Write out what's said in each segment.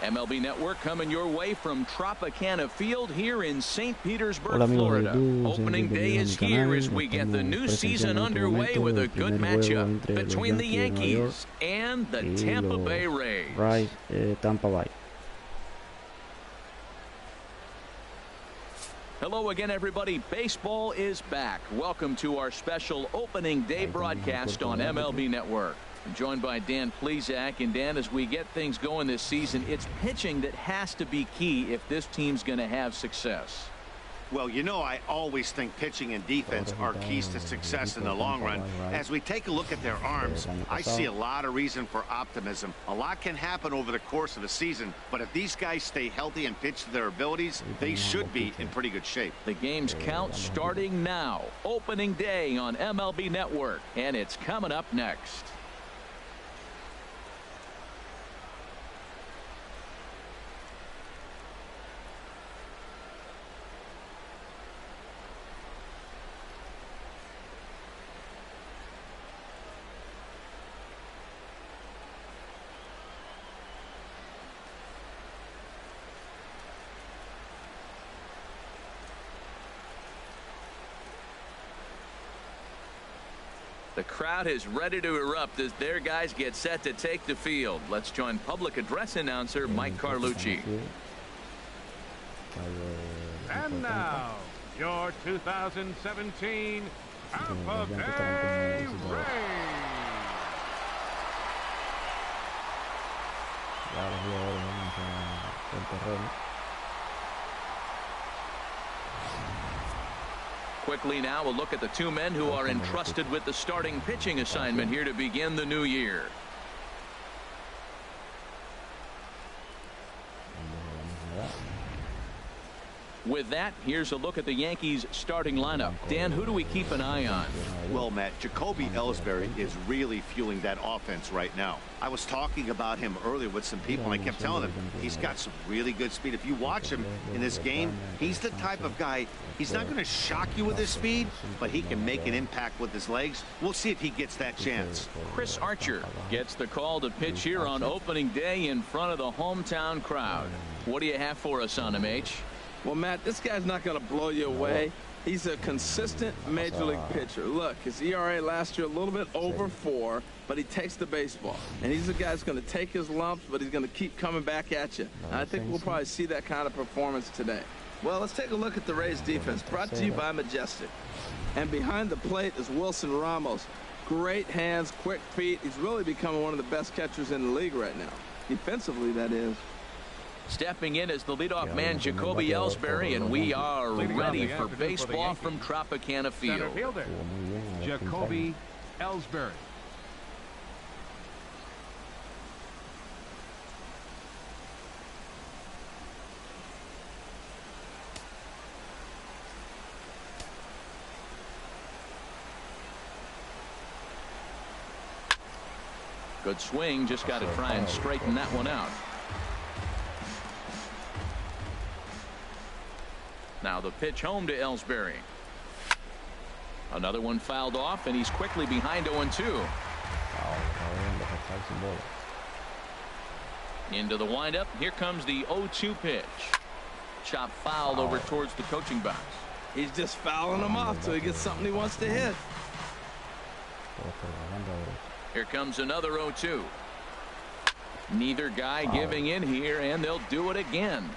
MLB Network coming your way from Tropicana Field here in St. Petersburg, Florida. Opening day is here as we get the new season underway with a good matchup between the Yankees and the Tampa Bay Rays. Tampa Bay. Hello again, everybody. Baseball is back. Welcome to our special opening day broadcast on MLB Network. I'm joined by Dan Plesac. And Dan, as we get things going this season, it's pitching that has to be key if this team's going to have success. Well, you know, I always think pitching and defense are keys to success in the long run. As we take a look at their arms, I see a lot of reason for optimism. A lot can happen over the course of a season, but if these guys stay healthy and pitch to their abilities, they should be in pretty good shape. The game's count starting now. Opening day on MLB Network, and it's coming up next. The crowd is ready to erupt as their guys get set to take the field. Let's join public address announcer Mike Carlucci. And now, your 2017 Tampa Bay Rays. Quickly now, a look at the two men who are entrusted with the starting pitching assignment here to begin the new year. With that, here's a look at the Yankees starting lineup. Dan, who do we keep an eye on? Well, Matt, Jacoby Ellsbury is really fueling that offense right now. I was talking about him earlier with some people, and I kept telling them he's got some really good speed. If you watch him in this game, he's the type of guy, he's not going to shock you with his speed, but he can make an impact with his legs. We'll see if he gets that chance. Chris Archer gets the call to pitch here on opening day in front of the hometown crowd. What do you have for us on him, H? Well, Matt, this guy's not going to blow you away. He's a consistent major league pitcher. Look, his ERA last year a little bit over 4, but he takes the baseball. And he's a guy that's going to take his lumps, but he's going to keep coming back at you. And I think we'll probably see that kind of performance today. Well, let's take a look at the Rays defense, brought to you by Majestic. And behind the plate is Wilson Ramos. Great hands, quick feet. He's really becoming one of the best catchers in the league right now. Defensively, that is. Stepping in as the leadoff man, Jacoby Ellsbury, and we are ready for baseball from Tropicana Field. Center fielder, Jacoby Ellsbury. Good swing, just got to try and straighten that one out. Now the pitch home to Ellsbury. Another one fouled off, and he's quickly behind 0-2. Into the windup. Here comes the 0-2 pitch. Chop fouled over towards the coaching box. He's just fouling him off till he gets something he wants to hit. Here comes another 0-2. Neither guy giving in here, and they'll do it again.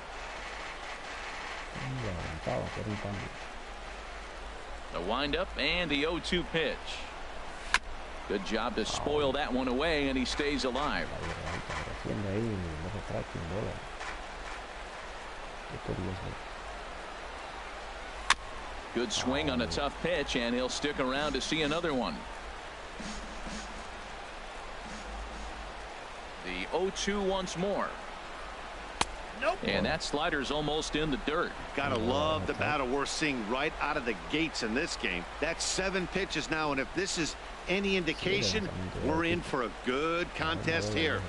The windup and the 0-2 pitch. Good job to spoil that one away, and he stays alive. Good swing on a tough pitch, and he'll stick around to see another one. The 0-2 once more. Nope. And that slider's almost in the dirt. Gotta love the battle we're seeing right out of the gates in this game. That's 7 pitches now, and if this is any indication, we're in for a good contest here.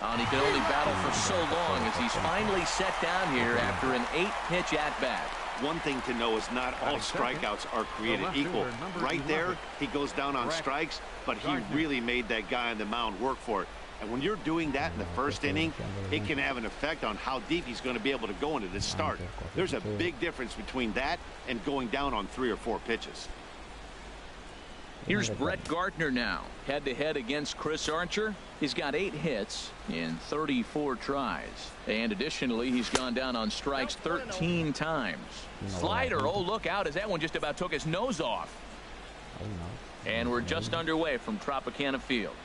And he can only battle for so long as he's finally set down here after an 8-pitch at-bat. One thing to know is not all strikeouts are created equal. Right there, he goes down on strikes, but he really made that guy on the mound work for it. And when you're doing that in the first inning, it can have an effect on how deep he's going to be able to go into this start. There's a big difference between that and going down on 3 or 4 pitches. Here's Brett Gardner now, head-to-head against Chris Archer. He's got 8 hits in 34 tries. And additionally, he's gone down on strikes 13 times. Slider, oh, look out, as that one just about took his nose off. And we're just underway from Tropicana Field.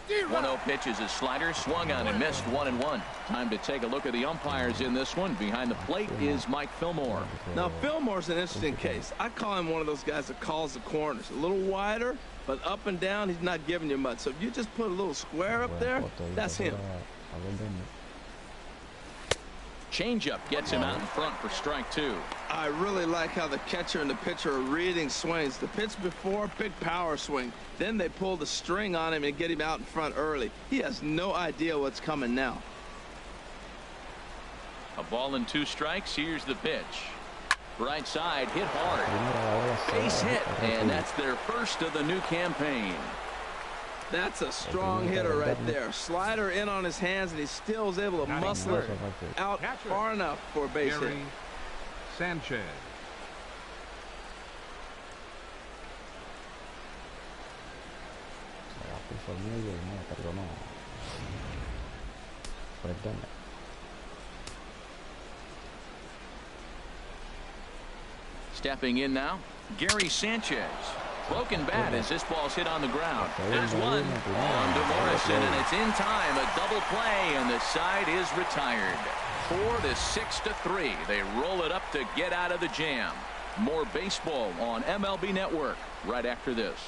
1-0 pitch is his slider, swung on and missed, 1-1. Time to take a look at the umpires in this one. Behind the plate is Mike Fillmore. Now, Fillmore's an interesting case. I call him one of those guys that calls the corners. A little wider, but up and down, he's not giving you much. So if you just put a little square up there, that's him. Changeup gets him out in front for strike 2. I really like how the catcher and the pitcher are reading swings. The pitch before, big power swing. Then they pull the string on him and get him out in front early. He has no idea what's coming now. A ball and 2 strikes. Here's the pitch. Right side, hit hard. Base hit, and that's their first of the new campaign. That's a strong hitter right there. Slider in on his hands, and he still is able to muscle it out far enough for a base hit. Sanchez. Stepping in now, Gary Sanchez. Broken bat as this ball's hit on the ground. There's one on to Morrison, and it's in time. A double play, and the side is retired. 4-6-3. They roll it up to get out of the jam. More baseball on MLB Network right after this.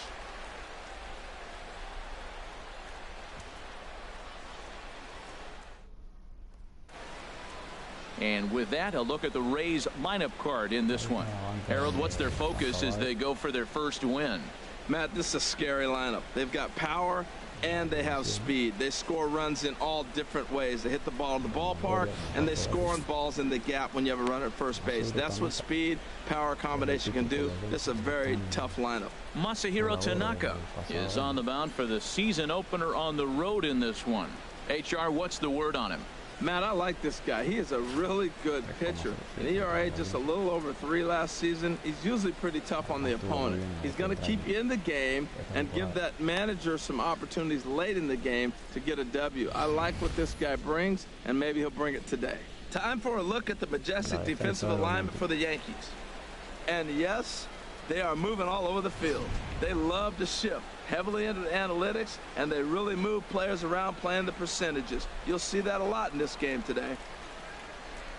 And with that, a look at the Rays lineup card in this one. Harold, what's their focus as they go for their first win? Matt, this is a scary lineup. They've got power and they have speed. They score runs in all different ways. They hit the ball in the ballpark and they score on balls in the gap when you have a runner at first base. That's what speed, power combination can do. This is a very tough lineup. Masahiro Tanaka is on the mound for the season opener on the road in this one. HR, what's the word on him? Matt, I like this guy. He is a really good pitcher. An ERA just a little over 3 last season. He's usually pretty tough on the opponent. He's going to keep you in the game and give that manager some opportunities late in the game to get a W. I like what this guy brings, and maybe he'll bring it today. Time for a look at the majestic defensive alignment for the Yankees. And yes, they are moving all over the field. They love to shift heavily into the analytics, and they really move players around playing the percentages. You'll see that a lot in this game today.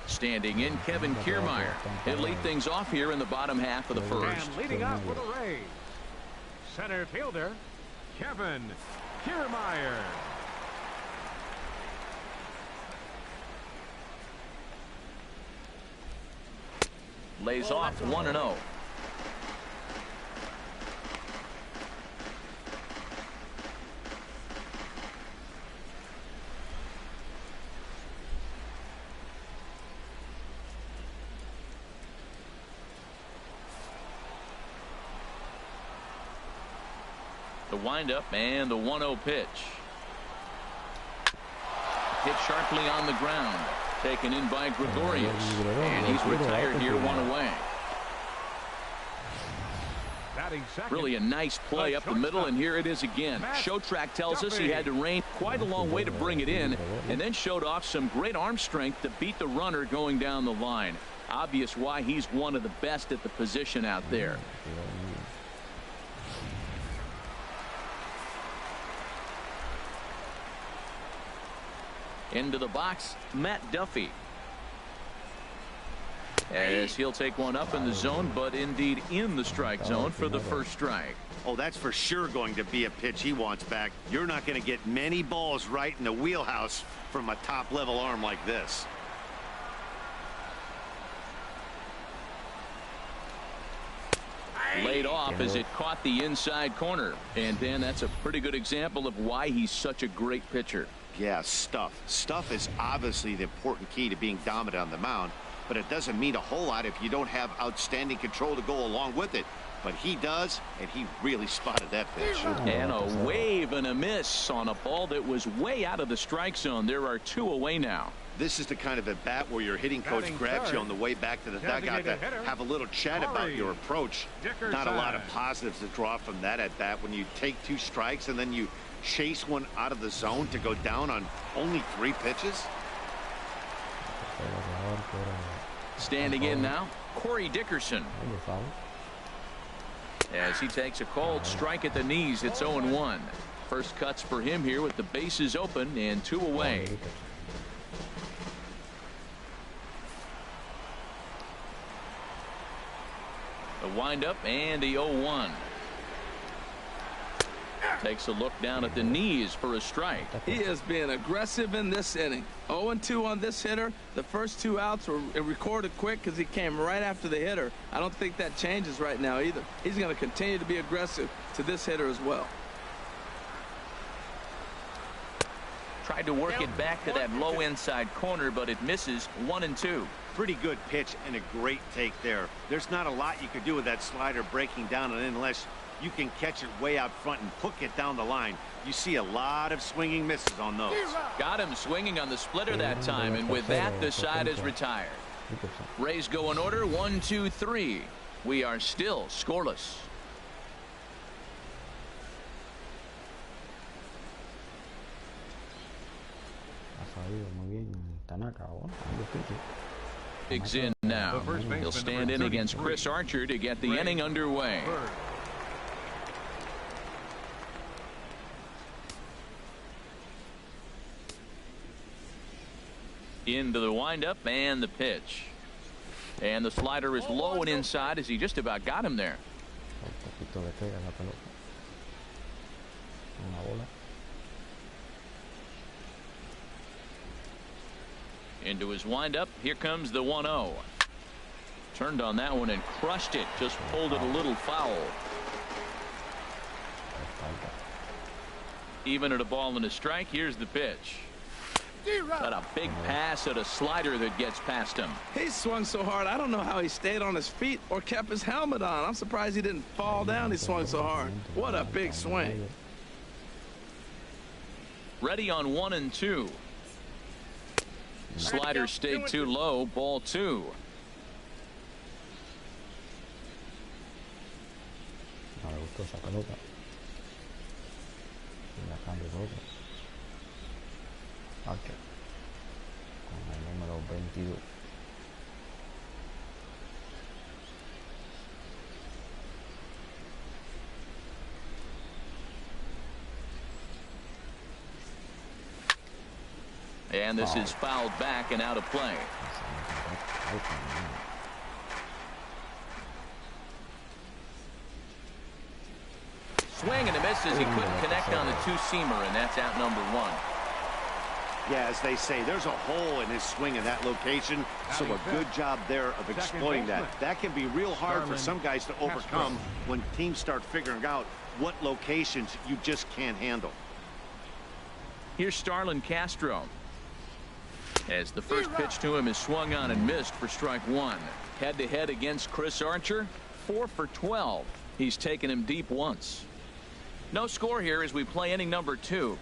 Standing in, Kevin Kiermaier. He'll lead things off here in the bottom half of the first. And leading off for the Rays, center fielder Kevin Kiermaier. Lays off 1-0. The windup and the 1-0 pitch. Hit sharply on the ground. Taken in by Gregorius. And he's retired here, 1 away. Really a nice play up the middle, and here it is again. Showtrack tells us he had to rein quite a long way to bring it in, and then showed off some great arm strength to beat the runner going down the line. Obvious why he's one of the best at the position out there. Into the box, Matt Duffy. As he'll take one up in the zone, but indeed in the strike zone for the first strike. Oh, that's for sure going to be a pitch he wants back. You're not going to get many balls right in the wheelhouse from a top-level arm like this. Laid off as it caught the inside corner. And Dan, that's a pretty good example of why he's such a great pitcher. Yeah, stuff. Stuff is obviously the important key to being dominant on the mound, but it doesn't mean a whole lot if you don't have outstanding control to go along with it. but he does, and he really spotted that pitch. And a wave and a miss on a ball that was way out of the strike zone. There are 2 away now. This is the kind of at bat where your hitting coach grabs you on the way back to the dugout to have a little chat about your approach. Not a lot of positives to draw from that at bat when you take 2 strikes and then you chase one out of the zone to go down on only 3 pitches. Standing in now, Corey Dickerson. As he takes a called strike at the knees, it's 0-1. First cuts for him here with the bases open and 2 away. The windup and the 0-1. Takes a look down at the knees for a strike. He is being aggressive in this inning. 0-2 on this hitter. The first 2 outs were recorded quick because he came right after the hitter. I don't think that changes right now either. He's going to continue to be aggressive to this hitter as well. Tried to work it back to that low inside corner, but it misses. 1-2. Pretty good pitch and a great take there. There's not a lot you could do with that slider breaking down and unless you can catch it way out front and hook it down the line. You see a lot of swinging misses on those. Got him swinging on the splitter that time, and with that, the side is retired. Rays go in order, 1, 2, 3. We are still scoreless. Biggs in now. He'll stand in against Chris Archer to get the inning underway. Into the windup and the pitch. And the slider is low and inside as he just about got him there. Into his windup. Here comes the 1-0. Turned on that one and crushed it. Just pulled it a little foul. Even at a ball and a strike. Here's the pitch. Got a big pass at a slider that gets past him. He swung so hard, I don't know how he stayed on his feet or kept his helmet on. I'm surprised he didn't fall down. He swung so hard. What a big swing. Ready on 1-2. Slider stayed too low. Ball 2. Con el número 22. And this is fouled back and out of play. Swing and a miss as he couldn't connect on the 2-seamer, and that's out number 1. Yeah, as they say, there's a hole in his swing in that location, so a good job there of exploiting that. That can be real hard for some guys to overcome when teams start figuring out what locations you just can't handle. Here's Starlin Castro. As the first pitch to him is swung on and missed for strike 1. Head-to-head against Chris Archer, 4 for 12. He's taken him deep once. No score here as we play inning number 2.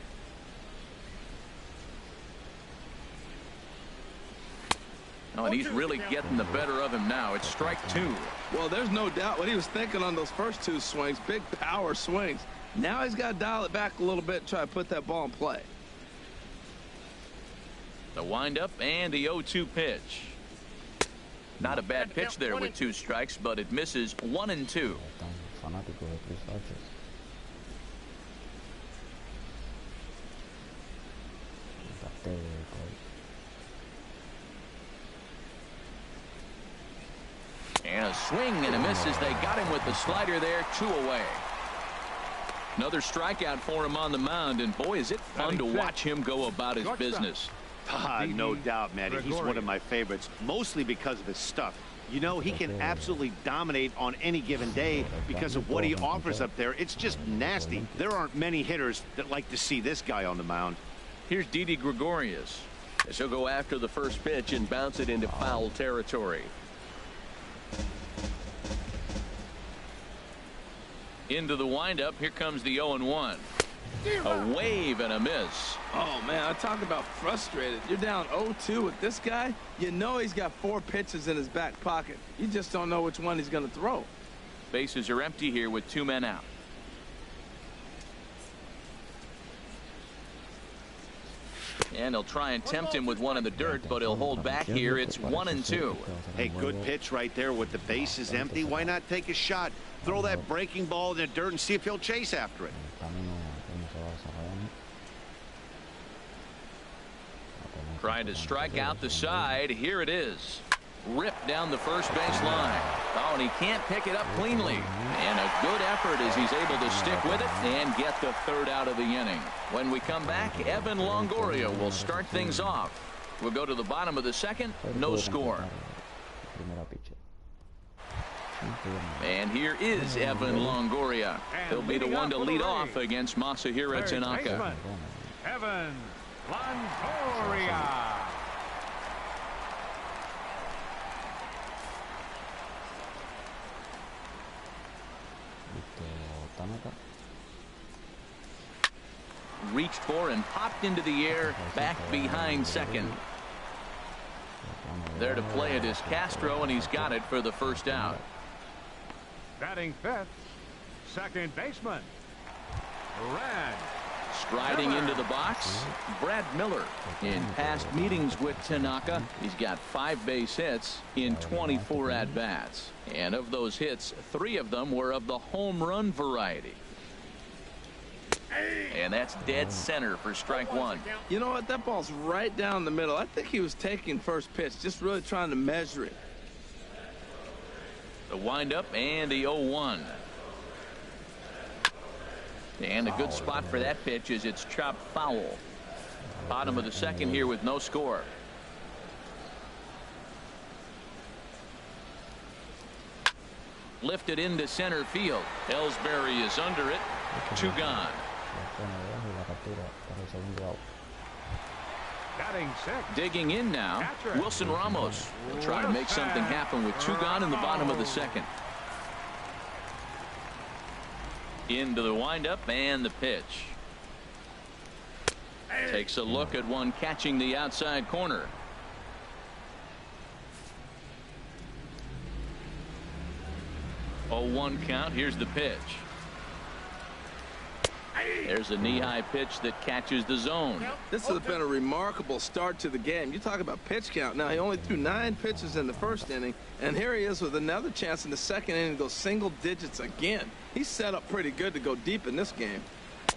Oh, and he's really getting the better of him now. It's strike 2. Well, there's no doubt what he was thinking on those first 2 swings. Big power swings. Now he's got to dial it back a little bit and try to put that ball in play. The windup and the 0-2 pitch. Not a bad pitch there with 2 strikes, but it misses. 1-2. And a swing and a miss as they got him with the slider there. 2 away. Another strikeout for him on the mound, and boy, is it fun to watch him go about his business. No doubt, Matty. He's one of my favorites, mostly because of his stuff. You know, he can absolutely dominate on any given day because of what he offers up there. It's just nasty. There aren't many hitters that like to see this guy on the mound. Here's Didi Gregorius. As he'll go after the first pitch and bounce it into foul territory. Into the windup. Here comes the 0-1. A wave and a miss. Oh, man, I talk about frustrated. You're down 0-2 with this guy. You know he's got 4 pitches in his back pocket. You just don't know which one he's going to throw. Bases are empty here with 2 men out. And he'll try and tempt him with one in the dirt, but he'll hold back here. It's 1-2. Hey, good pitch right there with the bases empty. Why not take a shot? Throw that breaking ball in the dirt and see if he'll chase after it. Trying to strike out the side. Here it is. Ripped down the first base line. Oh, and he can't pick it up cleanly. And a good effort as he's able to stick with it and get the 3rd out of the inning. When we come back, Evan Longoria will start things off. We'll go to the bottom of the 2nd. No score. And here is Evan Longoria. He'll be the one to lead off against Masahiro Tanaka. Evan Longoria. Reached for and popped into the air, back behind second. There to play it is Castro, and he's got it for the 1st out. Batting 5th, second baseman, Brad. Striding into the box, Brad Miller. In past meetings with Tanaka, he's got 5 base hits in 24 at-bats. And of those hits, 3 of them were of the home run variety. And that's dead center for strike 1. You know what? That ball's right down the middle. I think he was taking first pitch, just really trying to measure it. The windup and the 0-1. And a good spot for that pitch is it's chopped foul. Bottom of the 2nd here with no score. Lifted into center field. Ellsbury is under it. 2 gone. Batting 6th. Digging in now, Wilson Ramos will try to make something happen with 2 gone in the bottom of the 2nd. Into the windup and the pitch. Takes a look at one catching the outside corner. Oh, 1 count. Here's the pitch. There's a knee-high pitch that catches the zone. This has been a remarkable start to the game. You talk about pitch count. Now, he only threw 9 pitches in the 1st inning, and here he is with another chance in the 2nd inning to go single digits again. He's set up pretty good to go deep in this game.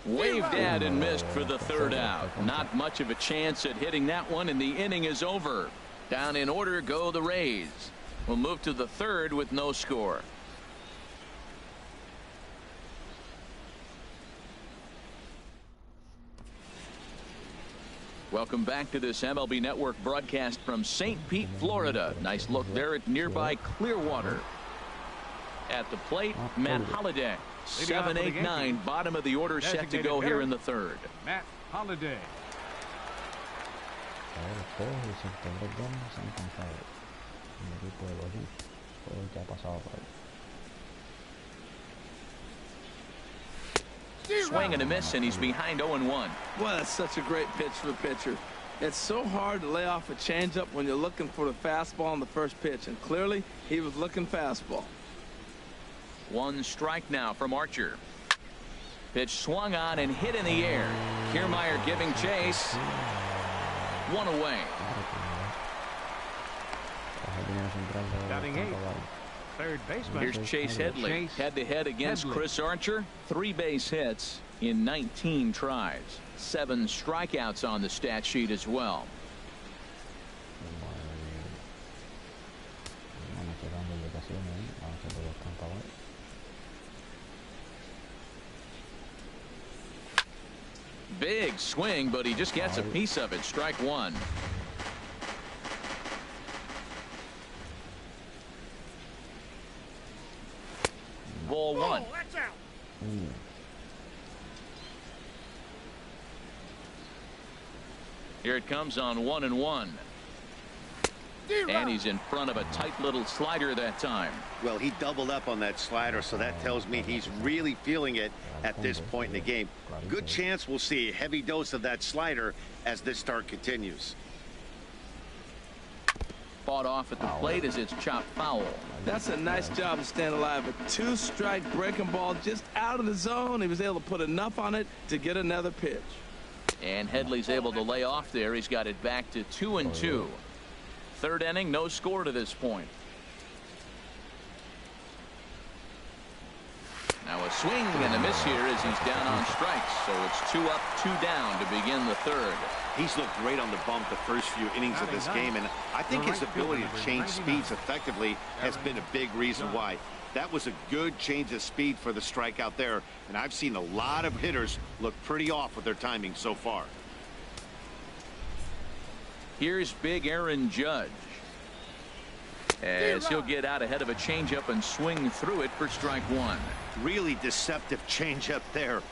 Waved at and missed for the 3rd out. Not much of a chance at hitting that one, and the inning is over. Down in order go the Rays. We'll move to the 3rd with no score. Welcome back to this MLB Network broadcast from St. Pete, Florida. Nice look there at nearby Clearwater. At the plate, Matt Holliday. 7, 8, 9, bottom of the order, set to go here in the 3rd. Matt Holliday. Swing and a miss, and he's behind 0-1. Well, that's such a great pitch for the pitcher. It's so hard to lay off a changeup when you're looking for the fastball on the first pitch, and clearly he was looking fastball. 1 strike now from Archer. Pitch swung on and hit in the air. Kiermaier giving chase. 1 away. Batting 8th, third baseman. Here's Chase Headley, head-to-head against Chris Archer. 3 base hits in 19 tries. 7 strikeouts on the stat sheet as well. Big swing, but he just gets a piece of it. Strike 1. Ball 1. Here it comes on 1-1. And he's in front of a tight little slider that time. Well, he doubled up on that slider, so that tells me he's really feeling it at this point in the game. Good chance we'll see a heavy dose of that slider as this start continues. Fought off at the plate as it's chopped foul. That's a nice job of staying alive. A 2-strike breaking ball just out of the zone. He was able to put enough on it to get another pitch. And Headley's able to lay off there. He's got it back to 2-2. Third inning, no score to this point. Now a swing and a miss here as he's down on strikes. So it's 2 up, 2 down to begin the third. He's looked great on the bump the first few innings of this game, and I think his ability to change speeds effectively has been a big reason why. That was a good change of speed for the strikeout there, and I've seen a lot of hitters look pretty off with their timing so far. Here's big Aaron Judge, as he'll get out ahead of a changeup and swing through it for strike one. Really deceptive changeup there.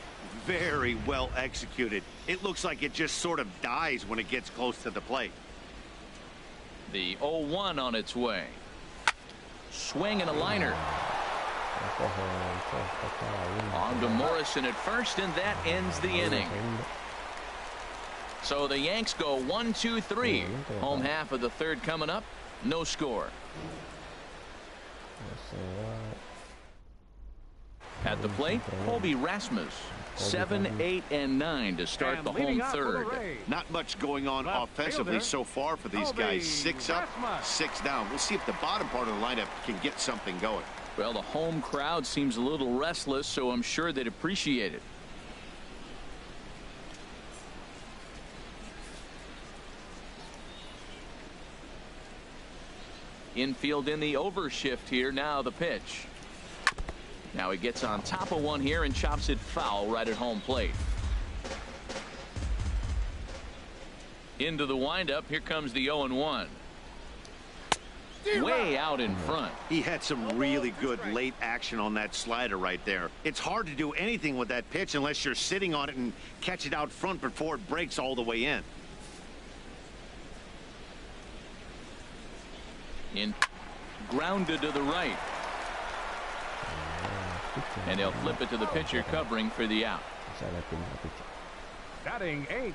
Very well executed. It looks like it just sort of dies when it gets close to the plate. The 0-1 on its way. Swing and a liner. On to Morrison at first, and that ends the inning. So the Yanks go 1-2-3. Home half of the third coming up. No score. At the plate, Colby Rasmus. 7, 8, and 9 to start the home third. Not much going on offensively so far for these guys. 6 up, 6 down. We'll see if the bottom part of the lineup can get something going. Well, the home crowd seems a little restless, so I'm sure they'd appreciate it. Infield in the overshift here. Now the pitch. Now he gets on top of one here and chops it foul right at home plate. Into the windup. Here comes the 0-1. Way out in front. He had some really good late action on that slider right there. It's hard to do anything with that pitch unless you're sitting on it and catch it out front before it breaks all the way in. Grounded to the right. And he'll flip it to the pitcher covering for the out. Batting 8th,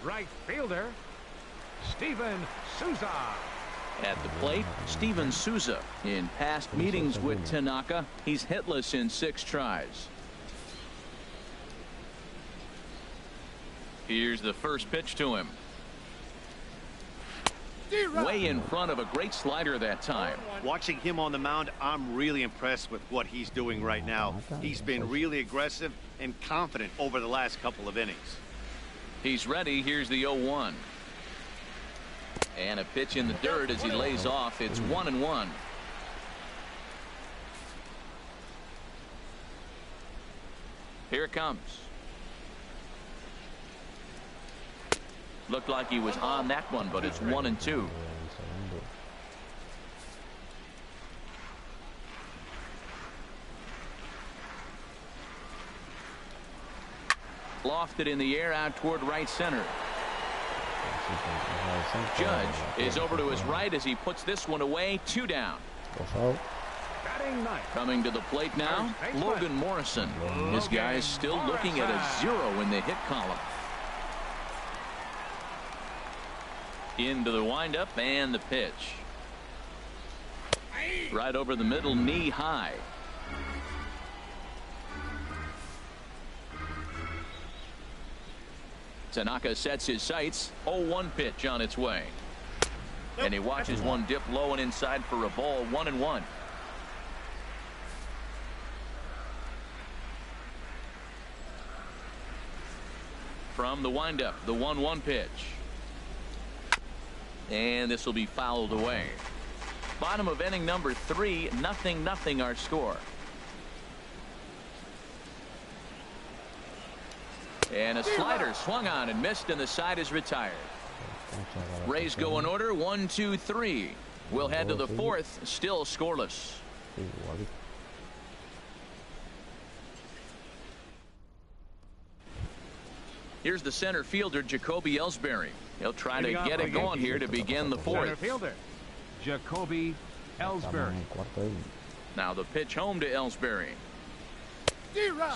right fielder, Steven Souza. At the plate, Steven Souza. In past meetings with Tanaka, he's hitless in 6 tries. Here's the first pitch to him. Way in front of a great slider that time. Watching him on the mound, I'm really impressed with what he's doing right now. He's been really aggressive and confident over the last couple of innings. He's ready. Here's the 0-1. And a pitch in the dirt as he lays off. It's 1-1. Here it comes. Looked like he was on that one, but it's 1-2. Lofted in the air out toward right center. Judge is over to his right as he puts this one away. 2 down. Coming to the plate now, Logan Morrison. This guy is still looking at a 0 in the hit column. Into the windup and the pitch. Right over the middle, knee high. Tanaka sets his sights. 0-1 pitch on its way. And he watches one dip low and inside for a ball. 1-1. From the windup, the 1-1 pitch. And this will be fouled away. Bottom of inning number 3, 0-0 our score. And a slider swung on and missed, and the side is retired. Rays go in order. 1, 2, 3. We'll head to the 4th, still scoreless. Here's the center fielder, Jacoby Ellsbury. He'll try to get it going here to begin the 4th. Jacoby Estamos Ellsbury. en el cuarto inning. Now the pitch home to Ellsbury.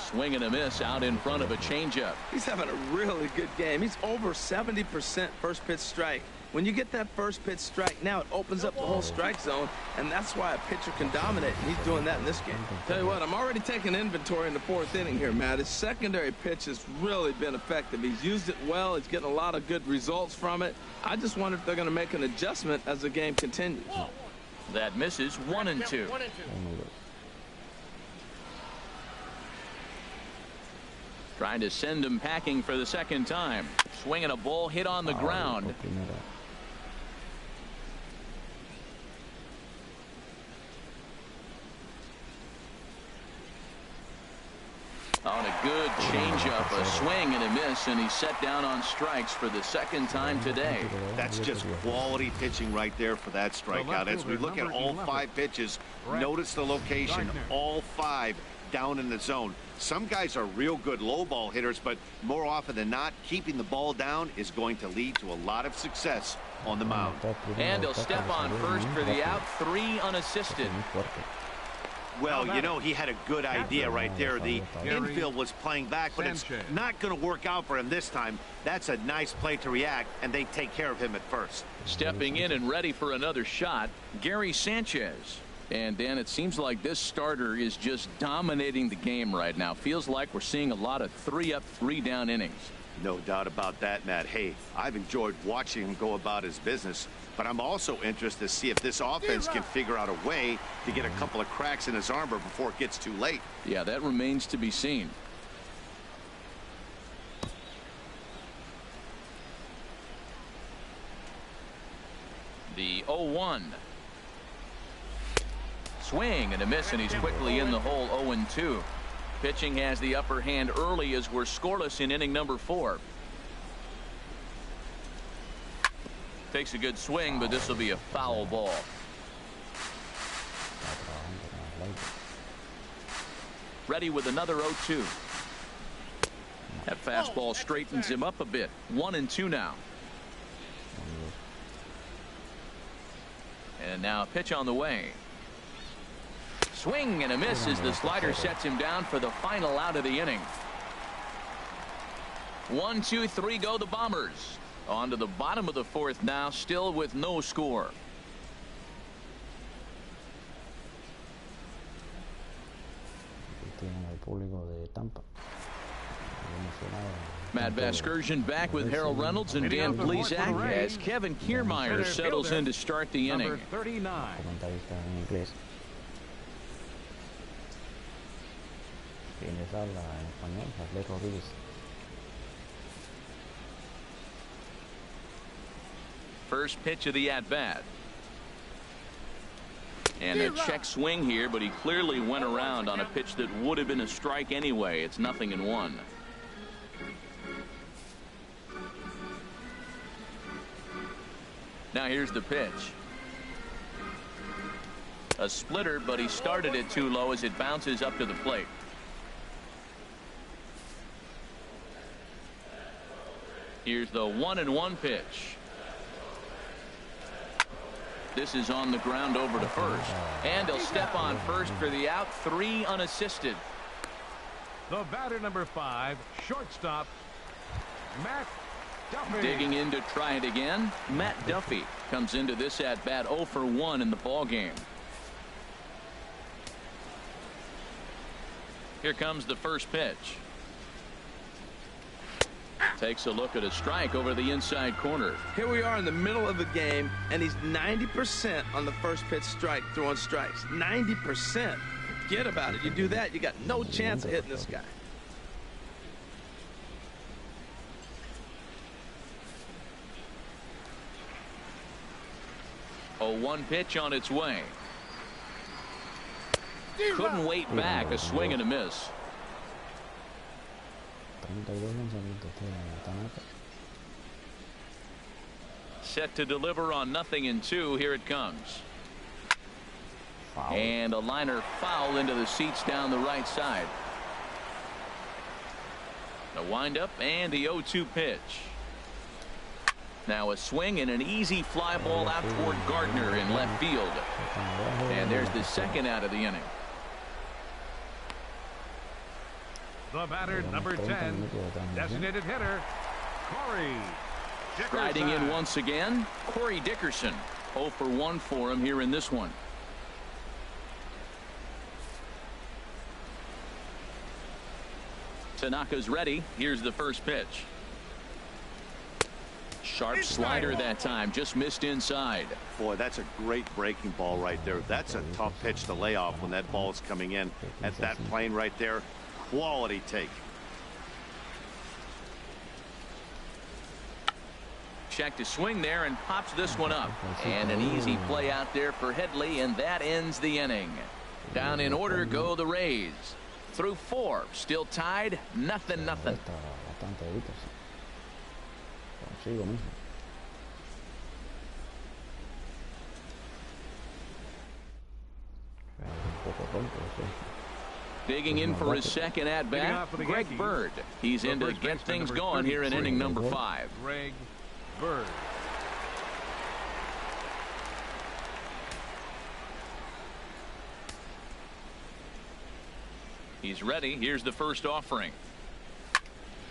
Swing and a miss out in front of a changeup. He's having a really good game. He's over 70% first pitch strike. When you get that first pitch strike, now it opens up the whole strike zone, and that's why a pitcher can dominate, and he's doing that in this game. Tell you what, I'm already taking inventory in the fourth inning here, Matt. His secondary pitch has really been effective. He's used it well. He's getting a lot of good results from it. I just wonder if they're going to make an adjustment as the game continues. That misses 1-2. 1-2. Trying to send him packing for the second time. Swinging a ball hit on the ground. On a good changeup, a swing and a miss, and he's set down on strikes for the second time today. That's just quality pitching right there for that strikeout. As we look at all 5 pitches, notice the location, all 5 down in the zone. Some guys are real good low ball hitters, but more often than not, keeping the ball down is going to lead to a lot of success on the mound. And he'll step on first for the out, 3 unassisted. Well, you know, he had a good idea right there. The infield was playing back, but it's not going to work out for him this time. That's a nice play to react, and they take care of him at first. Stepping in and ready for another shot, Gary Sanchez. And Dan, it seems like this starter is just dominating the game right now. Feels like we're seeing a lot of 3-up, 3-down innings. No doubt about that, Matt. Hey, I've enjoyed watching him go about his business, but I'm also interested to see if this offense can figure out a way to get a couple of cracks in his armor before it gets too late. Yeah, that remains to be seen. The 0-1. Swing and a miss, and he's quickly in the hole. 0-2. Pitching has the upper hand early as we're scoreless in inning number 4. Takes a good swing, but this will be a foul ball. Ready with another 0-2. That fastball straightens him up a bit. 1-2 now. And now a pitch on the way. Swing and a miss as the slider sets him down for the final out of the inning. 1, 2, 3 go the Bombers. On to the bottom of the 4th now, still with no score. Matt Vasgersian back with Harold Reynolds and Dan Plesac as Kevin Kiermaier settles in to start the inning. Number 39. First pitch of the at-bat. And a check swing here, but he clearly went around on a pitch that would have been a strike anyway. It's 0-1. Now here's the pitch. A splitter, but he started it too low as it bounces up to the plate. Here's the 1-1 pitch. This is on the ground over to first. And he'll step on first for the out. 3 unassisted. The batter number 5, shortstop, Matt Duffy. Digging in to try it again. Matt Duffy comes into this at bat 0 for 1 in the ball game. Here comes the first pitch. Takes a look at a strike over the inside corner. Here we are in the middle of the game, and he's 90% on the first pitch strike, throwing strikes. 90%. Forget about it. You do that, you got no chance of hitting this guy. 0-1 pitch on its way. Couldn't wait back. A swing and a miss. Set to deliver on 0-2. Here it comes. And a liner foul into the seats down the right side. The windup and the 0-2 pitch. Now a swing and an easy fly ball out toward Gardner in left field. And there's the second out of the inning. The batter, number 10, designated hitter, Corey Dickerson. Riding in once again, Corey Dickerson. 0 for 1 for him here in this one. Tanaka's ready. Here's the first pitch. Sharp slider that time, just missed inside. Boy, that's a great breaking ball right there. That's a tough pitch to lay off when that ball is coming in at that plane right there. Quality take. Check to swing there and pops this one up. And an easy play out there for Headley, and that ends the inning. Down in order go the Rays. Through 4, still tied, 0-0. Digging in for his second at bat, Greg Bird. He's in to get things going here in inning number 5. Greg Bird. He's ready. Here's the first offering.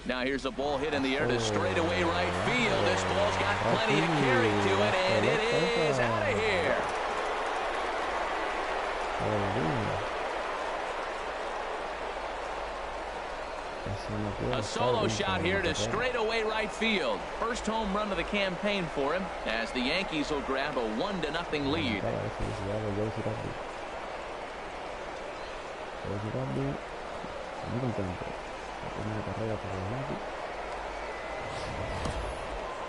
Now here's a ball hit in the air to straightaway right field. This ball's got plenty of carry to it, and it is out of here. A solo shot here to straightaway right field. First home run of the campaign for him, as the Yankees will grab a 1-0 lead.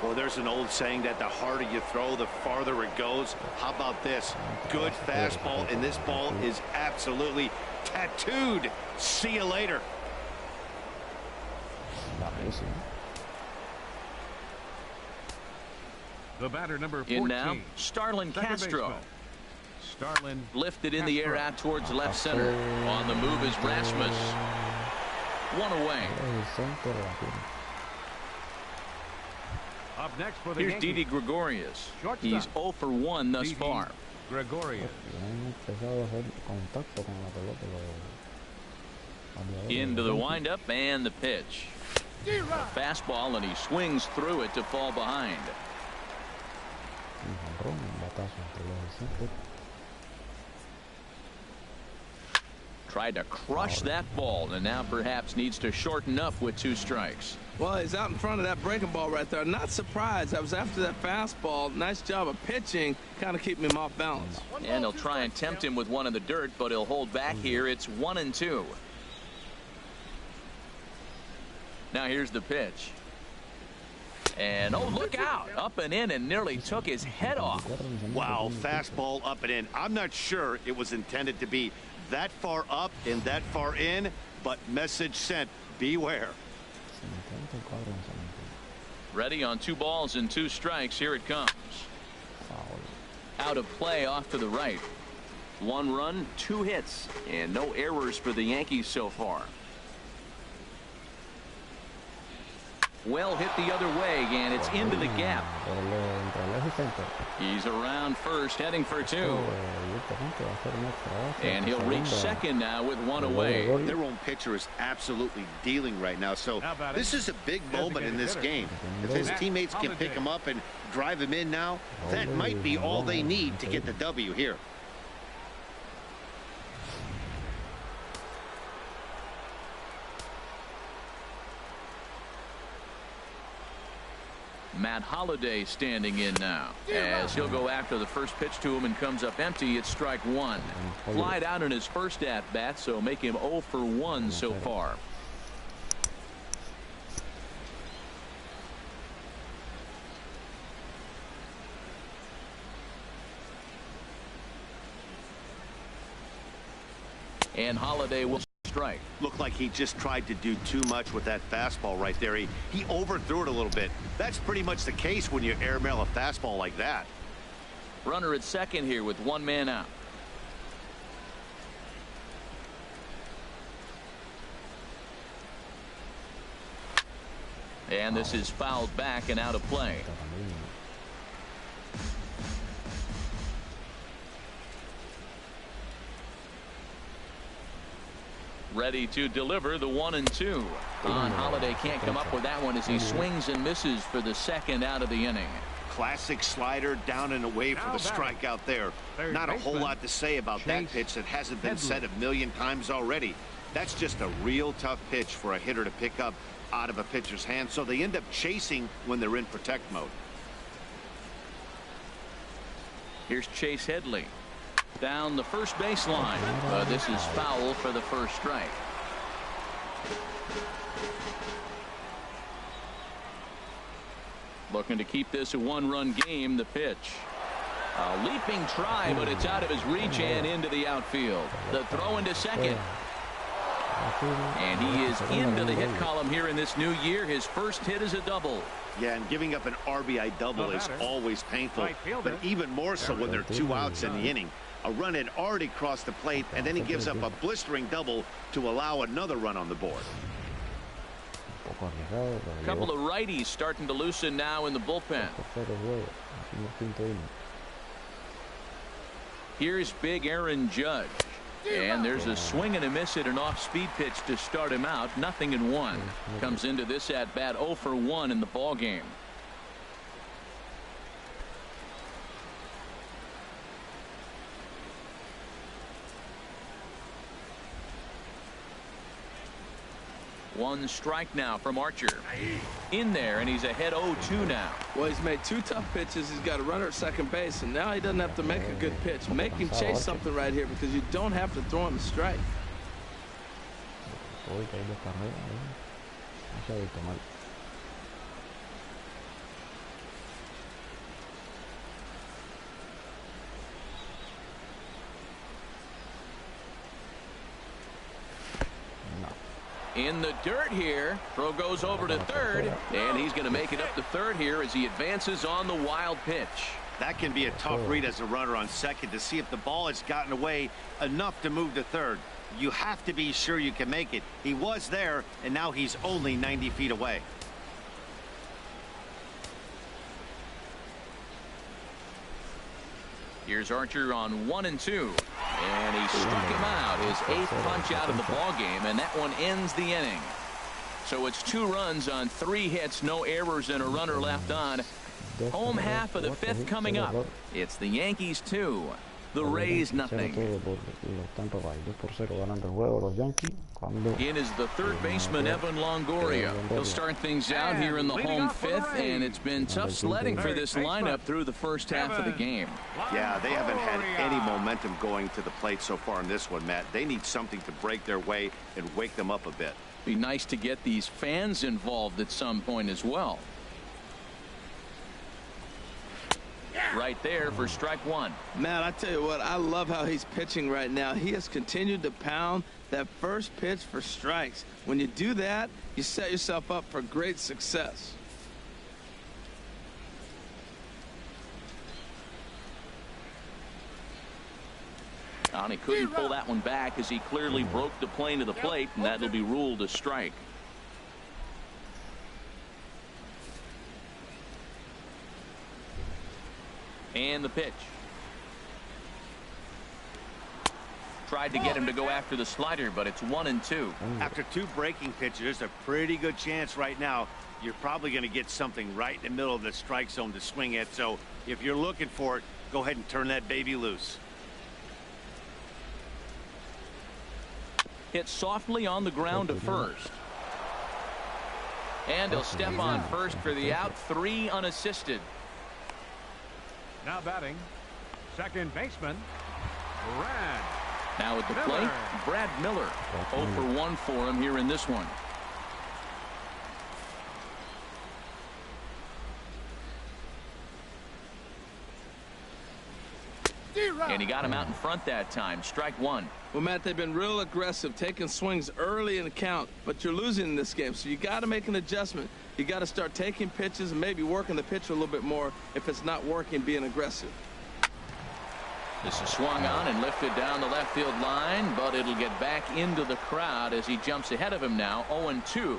Well, there's an old saying that the harder you throw, the farther it goes. How about this? Good fastball, and this ball is absolutely tattooed. See you later. The batter, number 14. In now, Starlin Castro. Starlin lifted in the air out towards left center. On the move is Rasmus. 1 away. Up next for the Here's Yankees. Didi Gregorius. Shortstop. He's 0 for 1 thus Didi far. Gregorius. Into the windup and the pitch. A fastball, and he swings through it to fall behind. Tried to crush that ball, and now perhaps needs to shorten up with 2 strikes. Well, he's out in front of that breaking ball right there. Not surprised. I was after that fastball. Nice job of pitching, kind of keeping him off balance. And he'll try and tempt him with one in the dirt, but he'll hold back here. It's 1-2. Now here's the pitch. And oh, look out. Up and in, and nearly took his head off. Wow, fastball up and in. I'm not sure it was intended to be that far up and that far in, but message sent. Beware. Ready on 2 balls and 2 strikes. Here it comes. Out of play off to the right. 1 run, 2 hits, and no errors for the Yankees so far. Well hit the other way, and it's into the gap. He's around first, heading for 2. And he'll reach second now with 1 away. Their own pitcher is absolutely dealing right now, so this is a big moment in this game. If his teammates can pick him up and drive him in now, that might be all they need to get the W here. Matt Holliday standing in now, as he'll go after the first pitch to him and comes up empty. It's strike 1. Flied out in his first at bat, so make him 0 for 1 so far. And Holliday will strike. Looked like he just tried to do too much with that fastball right there. He overthrew it a little bit. That's pretty much the case when you airmail a fastball like that. Runner at second here with 1 man out. And this is fouled back and out of play. Ready to deliver the 1-2. Holiday can't come up with that one as he swings and misses for the second out of the inning. Classic slider down and away for the strikeout there. Not a whole lot to say about that pitch that hasn't been said a million times already. That's just a real tough pitch for a hitter to pick up out of a pitcher's hand, so they end up chasing when they're in protect mode. Here's Chase Headley down the first baseline. This is foul for the first strike. Looking to keep this a one-run game. The pitch. A leaping try, but it's out of his reach and into the outfield. The throw into second. And he is into the hit column here in this new year. His first hit is a double. Yeah, and giving up an RBI double is always painful, but even more so when there are 2 outs in the inning. A run had already crossed the plate, and then he gives up a blistering double to allow another run on the board. A couple of righties starting to loosen now in the bullpen. Here's big Aaron Judge. And there's a swing and a miss at an off-speed pitch to start him out. 0-1. Comes into this at-bat 0 for 1 in the ball game. One strike now from Archer. In there, and he's ahead 0-2 now. Well, he's made 2 tough pitches. He's got a runner at second base, and now he doesn't have to make a good pitch. Make him chase something right here because you don't have to throw him a strike. In the dirt here. Throw goes over to third, and he's going to make it up to third here as he advances on the wild pitch. That can be a tough read as a runner on second to see if the ball has gotten away enough to move to third. You have to be sure you can make it. He was there, and now he's only 90 feet away. Here's Archer on 1-2. And he struck him out. His 8th punch out of the ball game, and that one ends the inning. So it's 2 runs on 3 hits, no errors, and a runner left on. Home half of the 5th coming up. It's the Yankees 2, the Rays 0. In is the third baseman, Evan Longoria. He'll start things out here in the home 5th, and it's been tough sledding for this lineup through the first half of the game. Yeah, they haven't had any momentum going to the plate so far in this one, Matt. They need something to break their way and wake them up a bit. Be nice to get these fans involved at some point as well. Right there for strike 1. Man, I tell you what, I love how he's pitching right now. He has continued to pound that first pitch for strikes. When you do that, you set yourself up for great success. And he couldn't pull that one back as he clearly broke the plane of the plate, and that'll be ruled a strike. And the pitch. Tried to get him to go after the slider, but it's 1-2. After 2 breaking pitches, there's a pretty good chance right now you're probably going to get something right in the middle of the strike zone to swing at. So if you're looking for it, go ahead and turn that baby loose. Hit softly on the ground to first. And he'll step on first for the out. 3 unassisted. Now batting, second baseman, Brad. Now at the plate, Brad Miller. 0 for 1 for him here in this one. And he got him out in front that time. Strike 1. Well, Matt, they've been real aggressive, taking swings early in the count, but you're losing in this game, so you got to make an adjustment. You got to start taking pitches and maybe working the pitcher a little bit more if it's not working, being aggressive. This is swung on and lifted down the left field line, but it'll get back into the crowd as he jumps ahead of him now. 0-2.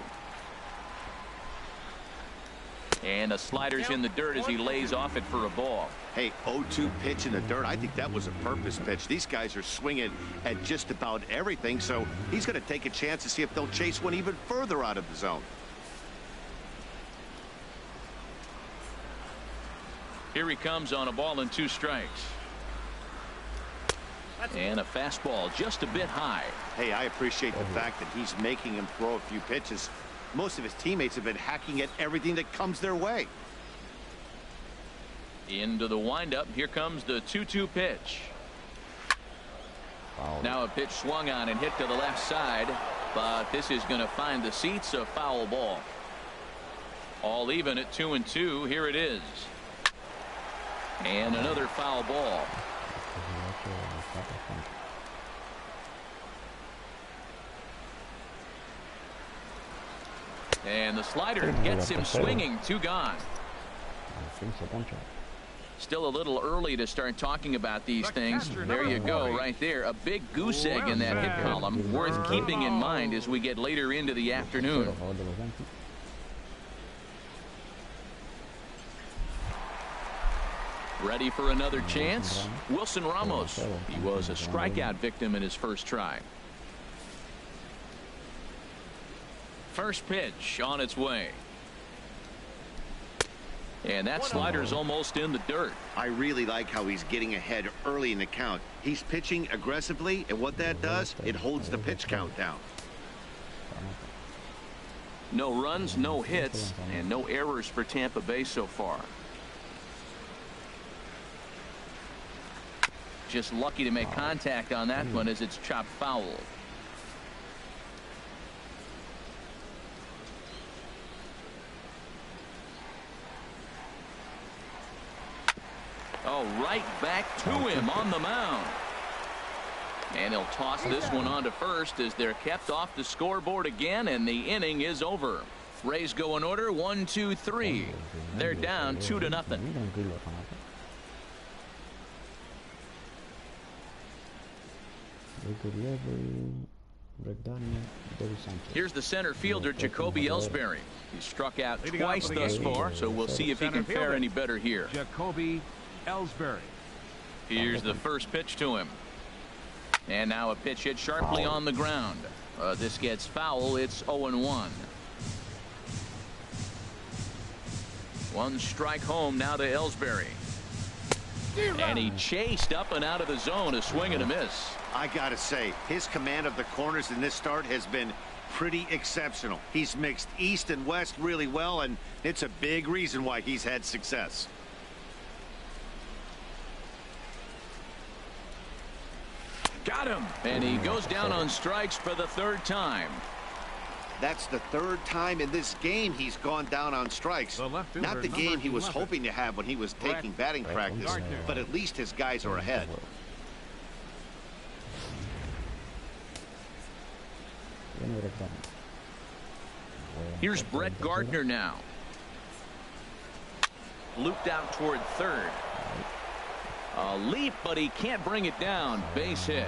And a slider's in the dirt as he lays off it for a ball. Hey, 0-2 pitch in the dirt. I think that was a purpose pitch. These guys are swinging at just about everything, so he's going to take a chance to see if they'll chase one even further out of the zone. Here he comes on a ball and 2 strikes. And a fastball just a bit high. Hey, I appreciate the fact that he's making him throw a few pitches. Most of his teammates have been hacking at everything that comes their way. Into the windup. Here comes the 2-2 pitch. Now a pitch swung on and hit to the left side, but this is going to find the seats. A foul ball. All even at 2-2. Here it is. And another foul ball. And the slider gets him swinging. 2 gone. Still a little early to start talking about these things. There you go, right there. A big goose egg in that hit column. Worth keeping in mind as we get later into the afternoon. Ready for another chance? Wilson Ramos. He was a strikeout victim in his first try. First pitch on its way. And that slider's almost in the dirt. I really like how he's getting ahead early in the count. He's pitching aggressively, and what that does, it holds the pitch count down. No runs, no hits, and no errors for Tampa Bay so far. Just lucky to make contact on that one as it's chopped foul. Oh, right back to him on the mound. And he'll toss this one on to first as they're kept off the scoreboard again, and the inning is over. Rays go in order 1, 2, 3. They're down 2-0. Here's the center fielder, Jacoby Ellsbury. He's struck out twice thus far, so we'll see if he can fare any better here. Jacoby Ellsbury. Here's the first pitch to him. And now a pitch hit sharply on the ground. This gets foul. It's 0-1. 1 strike home now to Ellsbury. And he chased up and out of the zone. A swing and a miss. I gotta say, his command of the corners in this start has been pretty exceptional. He's mixed east and west really well, and it's a big reason why he's had success. Got him. And he goes down on strikes for the 3rd time. That's the 3rd time in this game he's gone down on strikes. Not the game he was hoping to have when he was taking batting practice, but at least his guys are ahead. Here's Brett Gardner now. Looped out toward 3rd. A leap, but he can't bring it down. Base hit.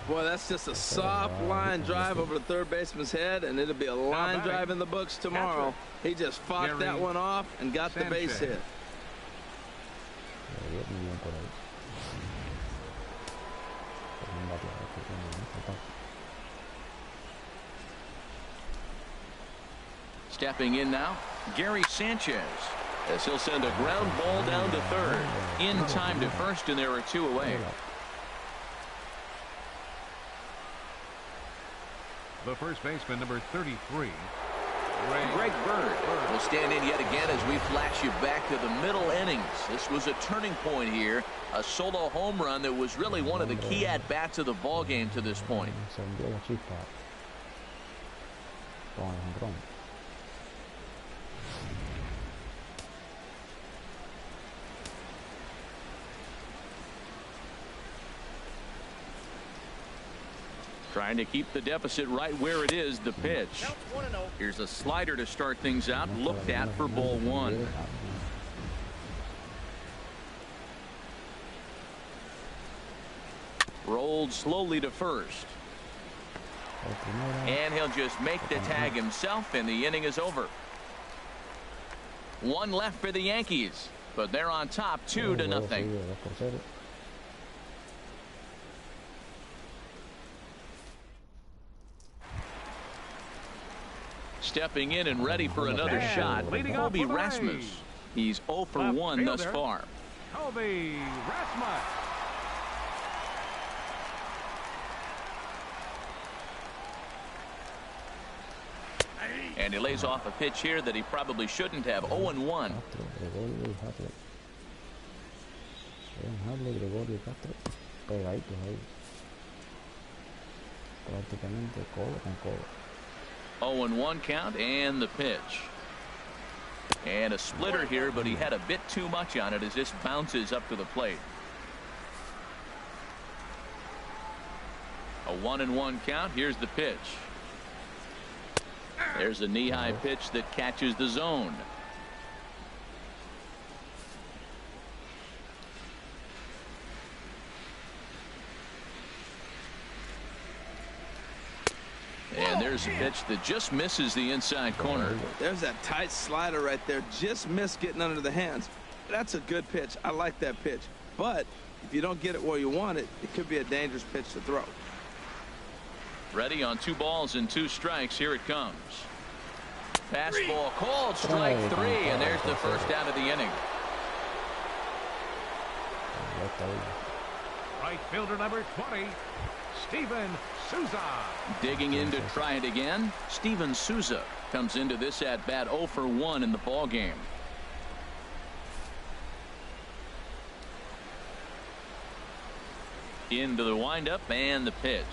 Boy, that's just a soft line drive over the third baseman's head, and it'll be a line drive in the books tomorrow. He just fought that one off and got the base hit. Stepping in now, Gary Sanchez, as he'll send a ground ball down to 3rd. In time to first, and there are 2 away. The first baseman, number 33. Greg Bird will stand in yet again as we flash you back to the middle innings. This was a turning point here. A solo home run that was really one of the key at-bats of the ball game to this point. Trying to keep the deficit right where it is. The pitch. Here's a slider to start things out. Looked at for ball 1. Rolled slowly to first. And he'll just make the tag himself, and the inning is over. One left for the Yankees, but they're on top 2-0. Stepping in and ready for another shot, Colby Rasmus. He's 0 for 1 thus far. Colby Rasmus. And he lays off a pitch here that he probably shouldn't have. 0-1. Prácticamente codo con codo. 0-1 count and the pitch. And a splitter here, but he had a bit too much on it as this bounces up to the plate. A 1-1 count. Here's the pitch. There's a knee-high pitch that catches the zone. And there's a pitch that just misses the inside corner. There's that tight slider right there. Just missed getting under the hands. That's a good pitch. I like that pitch. But if you don't get it where you want it, it could be a dangerous pitch to throw. Ready on 2 balls and 2 strikes. Here it comes. Fastball called, strike 3, and there's the first out of the inning. Right fielder number 20, Steven Souza. Digging in to try it again. Steven Souza comes into this at bat 0 for 1 in the ball game. Into the windup and the pitch.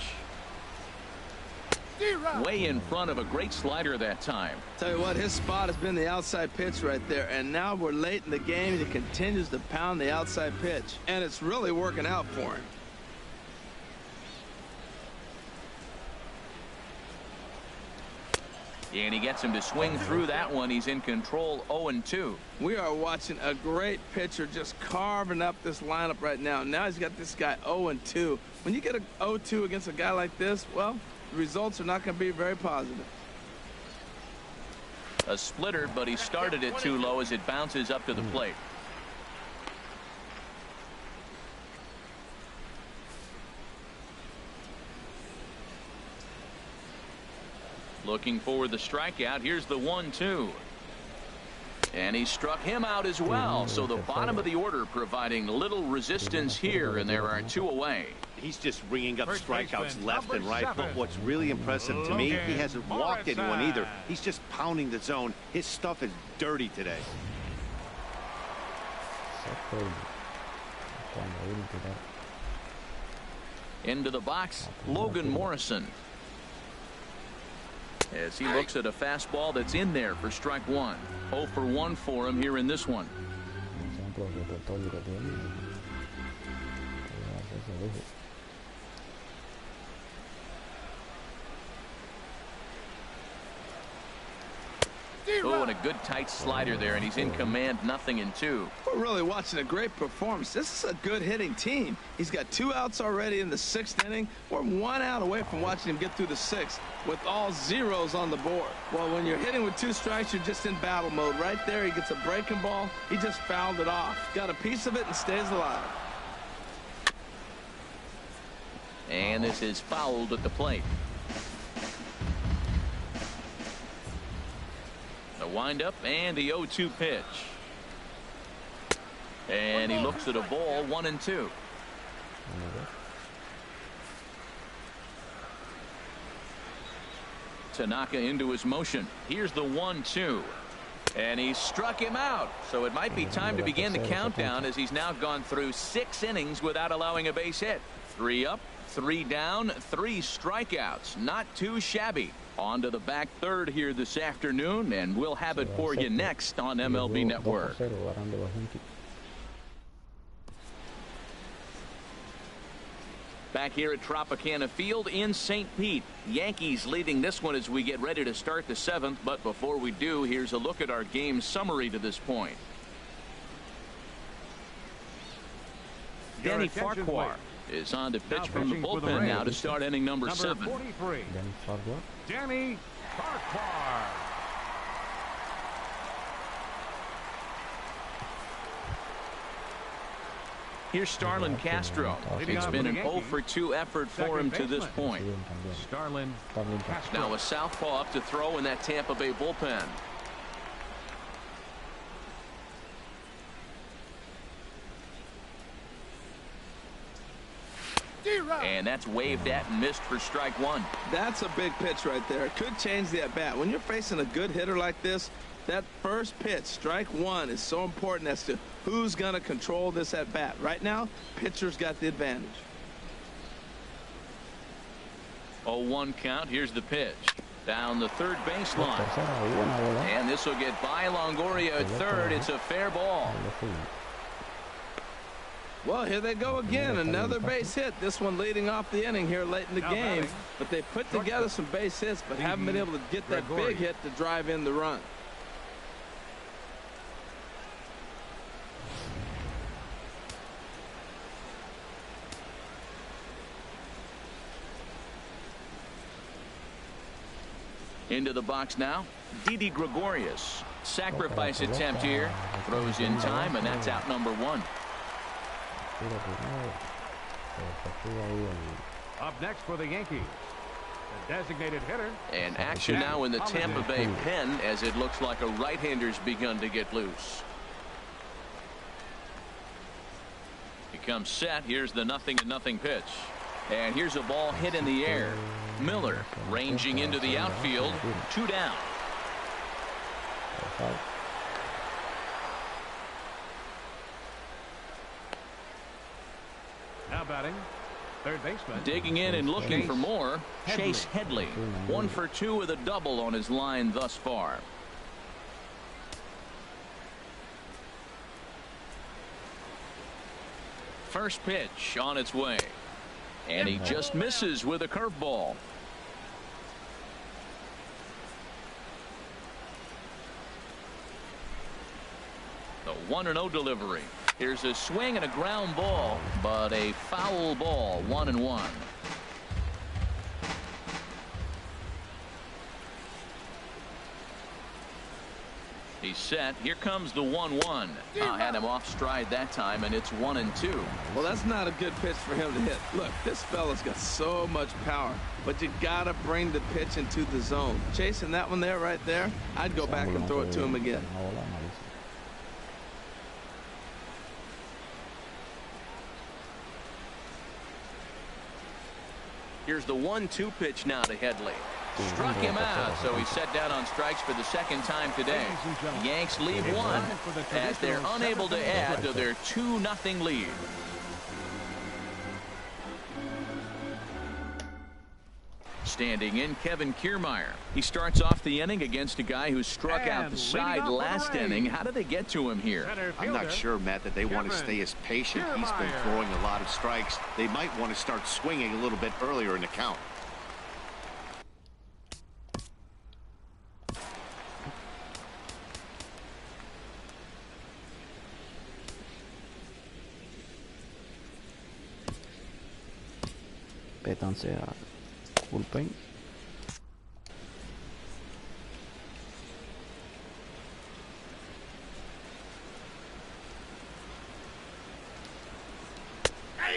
Way in front of a great slider that time. Tell you what, his spot has been the outside pitch right there, and now we're late in the game and he continues to pound the outside pitch, and it's really working out for him. And he gets him to swing through that one. He's in control. 0-2. We are watching a great pitcher just carving up this lineup right now. Now he's got this guy 0-2. When you get a 0-2 against a guy like this, well, the results are not going to be very positive. A splitter, but he started it too low as it bounces up to the plate. Looking for the strikeout. Here's the 1-2. And he struck him out as well. So the bottom of the order providing little resistance here, and there are 2 away. He's just ringing up strikeouts left and right. But what's really impressive to me, he hasn't walked anyone either. He's just pounding the zone. His stuff is dirty today. Into the box, Logan Morrison. As he looks at a fastball that's in there for strike 1. 0 for 1 for him here in this one. Oh, and a good tight slider there, and he's in command. 0-2. We're really watching a great performance. This is a good hitting team. He's got 2 outs already in the 6th inning. We're 1 out away from watching him get through the 6th with all zeros on the board. Well, when you're hitting with 2 strikes, you're just in battle mode. Right there, he gets a breaking ball. He just fouled it off. Got a piece of it and stays alive. And this is fouled at the plate. The windup and the 0-2 pitch. And he looks at a ball. 1-2. Tanaka into his motion. Here's the 1-2. And he struck him out. So it might be time to begin the countdown as he's now gone through 6 innings without allowing a base hit. 3 up, 3 down, 3 strikeouts. Not too shabby. On to the back third here this afternoon, and we'll have it for you next on MLB Network. Back here at Tropicana Field in St. Pete. Yankees leading this one as we get ready to start the 7th. But before we do, here's a look at our game summary to this point. Danny Farquhar is on to pitch from the bullpen now to start inning number 7. 43. Danny Farquhar. Here's Starlin Castro. It's been an 0 for 2 effort for him to this point. Starlin Castro. Now a southpaw up to throw in that Tampa Bay bullpen. And that's waved at and missed for strike one. That's a big pitch right there. It could change the at-bat. When you're facing a good hitter like this, that first pitch, strike one, is so important as to who's going to control this at-bat. Right now, pitcher's got the advantage. 0-1 count. Here's the pitch. Down the third baseline. And this will get by Longoria at third. It's a fair ball. Well, here they go again. Another base hit. This one leading off the inning here late in the game. But they put together some base hits, but haven't been able to get that big hit to drive in the run. Into the box now, Didi Gregorius. Sacrifice attempt here. Throws in time, and that's out number one. Up next for the Yankees, the designated hitter. And action now in the Tampa Bay pen as it looks like a right-hander's begun to get loose. He comes set. Here's the 0-0 pitch. And here's a ball hit in the air. Miller ranging into the outfield. 2 down. Now batting, third baseman. Digging in and looking for more, Chase Headley. 1 for 2 with a double on his line thus far. First pitch on its way. And he just misses with a curveball. The 1-0 delivery. Here's a swing and a ground ball, but a foul ball. 1-1. He's set. Here comes the 1-1. Had him off stride that time, and it's 1-2. Well, that's not a good pitch for him to hit. Look, this fella's got so much power, but you gotta bring the pitch into the zone. Chasing that one there, right there, I'd go back and throw it to him again. Here's the 1-2 pitch now to Headley. Struck him out, so he's set down on strikes for the second time today. Yanks lead one as they're unable to add to their 2-0 lead. Standing in, Kevin Kiermaier. He starts off the inning against a guy who struck out the side last inning. How did they get to him here? I'm not sure, Matt, that they want to stay as patient. He's been throwing a lot of strikes. They might want to start swinging a little bit earlier in the count. Pétanse a bullpen.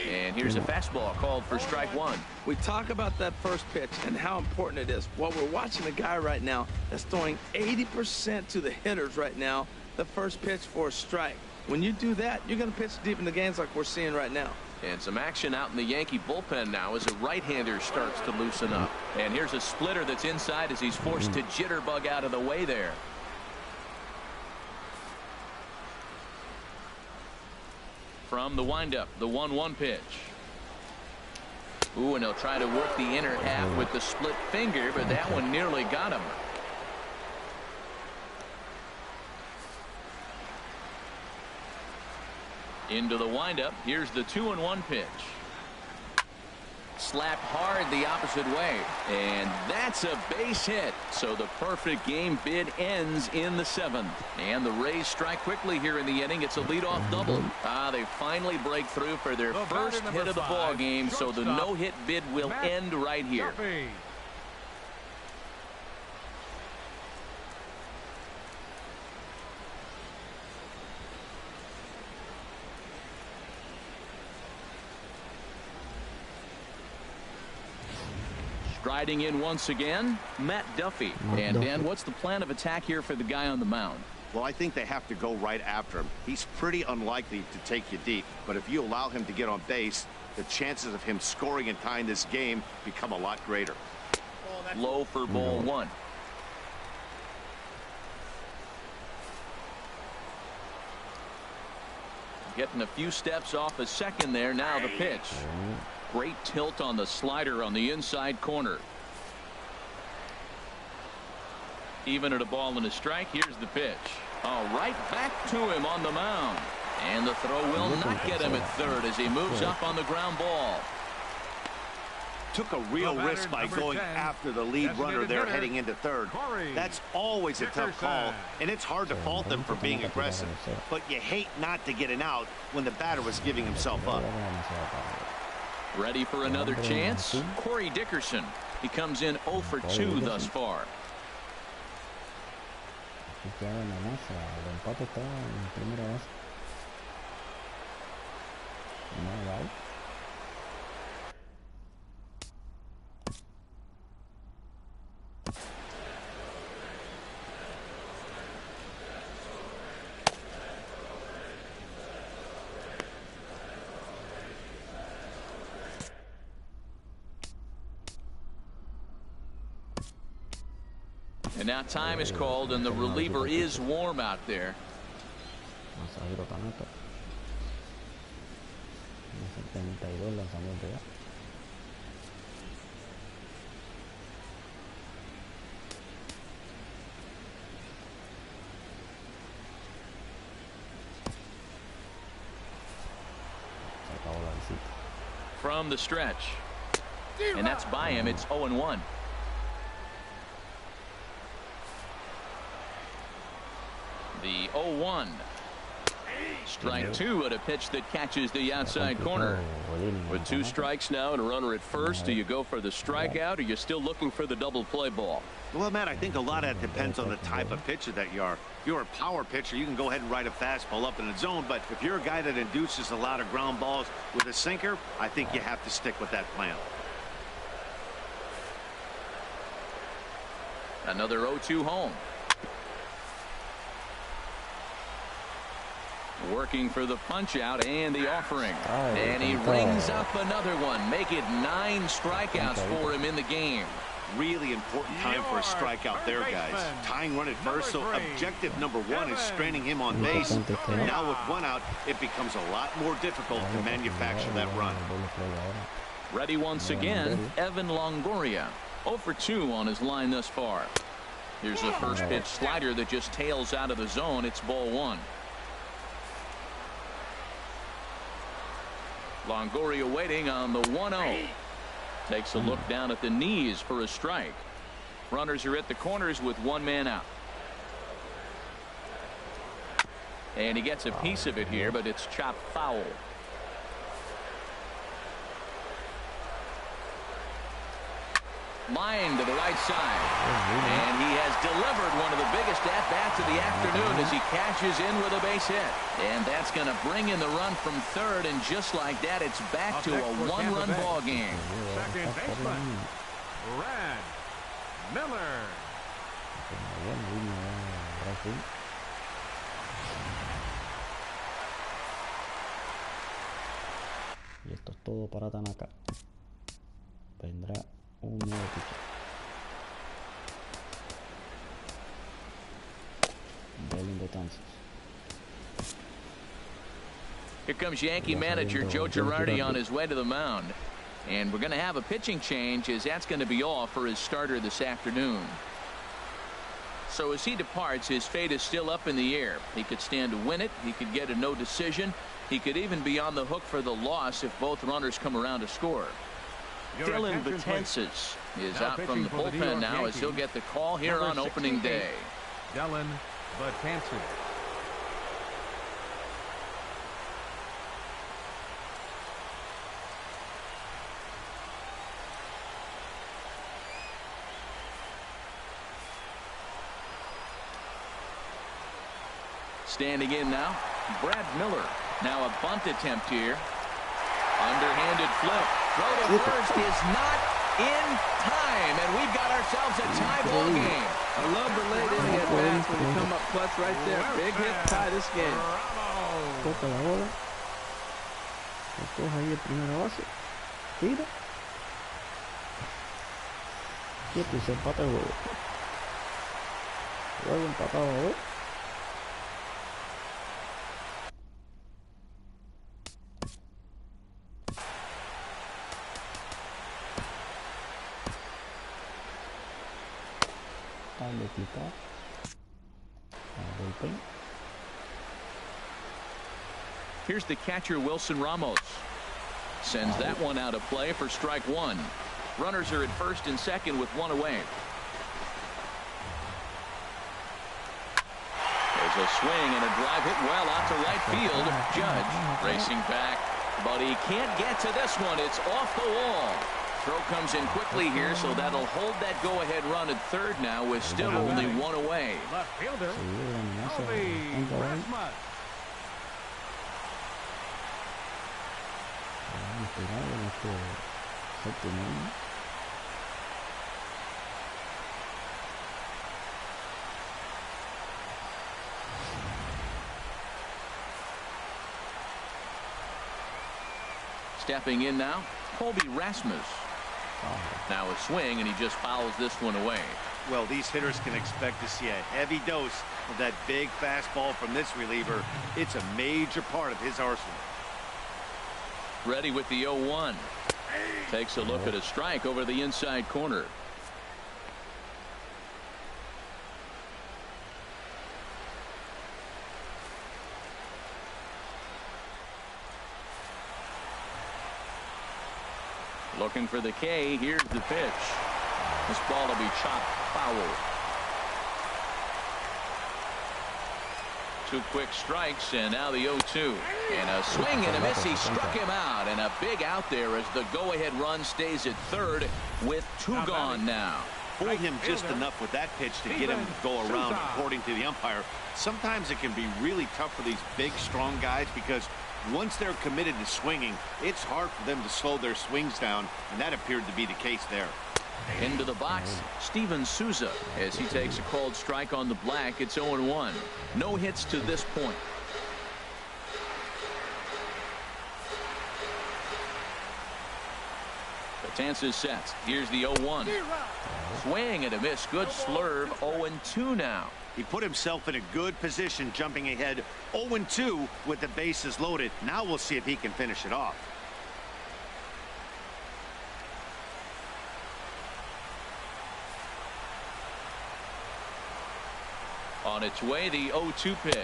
And here's a fastball called for strike one. We talk about that first pitch and how important it is. Well, we're watching a guy right now that's throwing 80% to the hitters right now, the first pitch for a strike. When you do that, you're going to pitch deep in the games like we're seeing right now. And some action out in the Yankee bullpen now as a right-hander starts to loosen up. And here's a splitter that's inside as he's forced to jitterbug out of the way there. From the windup, the 1-1 pitch. Ooh, and he'll try to work the inner half with the split finger, but that one nearly got him. Into the windup. Here's the 2-1 pitch. Slapped hard the opposite way. And that's a base hit. So the perfect game bid ends in the 7th. And the Rays strike quickly here in the inning. It's a leadoff double. They finally break through for their first hit of the ball game. So the no-hit bid will end right here. Striding in once again, Matt Duffy. And Dan, what's the plan of attack here for the guy on the mound? Well, I think they have to go right after him. He's pretty unlikely to take you deep, but if you allow him to get on base, the chances of him scoring and tying this game become a lot greater. Low for ball one. Getting a few steps off a second there. Now the pitch. Great tilt on the slider on the inside corner. Even at a ball and a strike. Here's the pitch. Right back to him on the mound. And the throw will not get him at third as he moves up on the ground ball. Took a real risk by going after the lead runner there heading into third. That's always a tough call, and it's hard to fault them for being aggressive. But you hate not to get an out when the batter was giving himself up. Ready for another chance? Corey Dickerson. He comes in 0 for 2 thus far. And now time is called, and the reliever is warm out there. From the stretch. And that's by him. It's 0-1. The 0-1. Strike two at a pitch that catches the outside corner. With 2 strikes now and a runner at first, do you go for the strikeout, or you're still looking for the double play ball? Well, Matt, I think a lot of that depends on the type of pitcher that you are. If you're a power pitcher, you can go ahead and ride a fastball up in the zone. But if you're a guy that induces a lot of ground balls with a sinker, I think you have to stick with that plan. Another 0-2 home. Working for the punch out and the offering. And he rings up another one. Make it 9 strikeouts for him in the game. Really important time for a strikeout there, guys. Tying run at first, so objective number 1 is straining him on base. And now with 1 out, it becomes a lot more difficult to manufacture that run. Ready once again, Evan Longoria. 0 for 2 on his line thus far. Here's the first pitch slider that just tails out of the zone. It's ball 1. Longoria waiting on the 1-0. Takes a look down at the knees for a strike. Runners are at the corners with 1 man out. And he gets a piece of it here, but it's chopped foul. Line to the right side. And he has delivered one of the biggest at-bats of the afternoon as he cashes in with a base hit. And that's going to bring in the run from third, and just like that, it's back to a 1-run ball game. Second baseman, Brad Miller. Y esto es todo para Tanaka. Vendrá un nuevo pitcher. Bailing the chances. Here comes Yankee manager Joe Girardi on his way to the mound. And we're going to have a pitching change, as that's going to be all for his starter this afternoon. So as he departs, his fate is still up in the air. He could stand to win it. He could get a no decision. He could even be on the hook for the loss if both runners come around to score. Dylan Betances is out from the bullpen now as he'll get the call here on opening day. Dylan Betances. Standing in now, Brad Miller. Now a bunt attempt here. Underhanded flip. Throw to first is not in time, and we've got ourselves a tie ball game. I love the late inning at bats when you come up clutch right there. Big hit, tie this game. Toca la bola. Lo coge ahí el primera base. Tira. Quieto y se empata el juego. Juego empatado a 2. Dale quitar. Bullpen. Here's the catcher, Wilson Ramos. Sends that one out of play for strike one. Runners are at first and second with one away. There's a swing and a drive hit well out to right field. Judge racing back, but he can't get to this one. It's off the wall. Throw comes in quickly here, so that'll hold that go-ahead run at third now with still only one away. Left fielder, Stepping in now, Colby Rasmus. Now a swing, and he just fouls this one away. Well, these hitters can expect to see a heavy dose of that big fastball from this reliever. It's a major part of his arsenal. Ready with the 0-1. Takes a look at a strike over the inside corner. Looking for the K. Here's the pitch. This ball will be chopped foul. 2 quick strikes, and now the 0-2. And a swing and a miss. He struck him out, and a big out there as the go-ahead run stays at third with 2 gone now. Fooled him just enough with that pitch to get him to go around, according to the umpire. Sometimes it can be really tough for these big, strong guys because once they're committed to swinging, it's hard for them to slow their swings down, and that appeared to be the case there. Into the box, Steven Souza, as he takes a called strike on the black. It's 0-1. No hits to this point. Betances sets. Here's the 0-1. Swing and a miss. Good slurve. 0-2 now. He put himself in a good position, jumping ahead 0-2 with the bases loaded. Now we'll see if he can finish it off. On its way, the 0-2 pitch.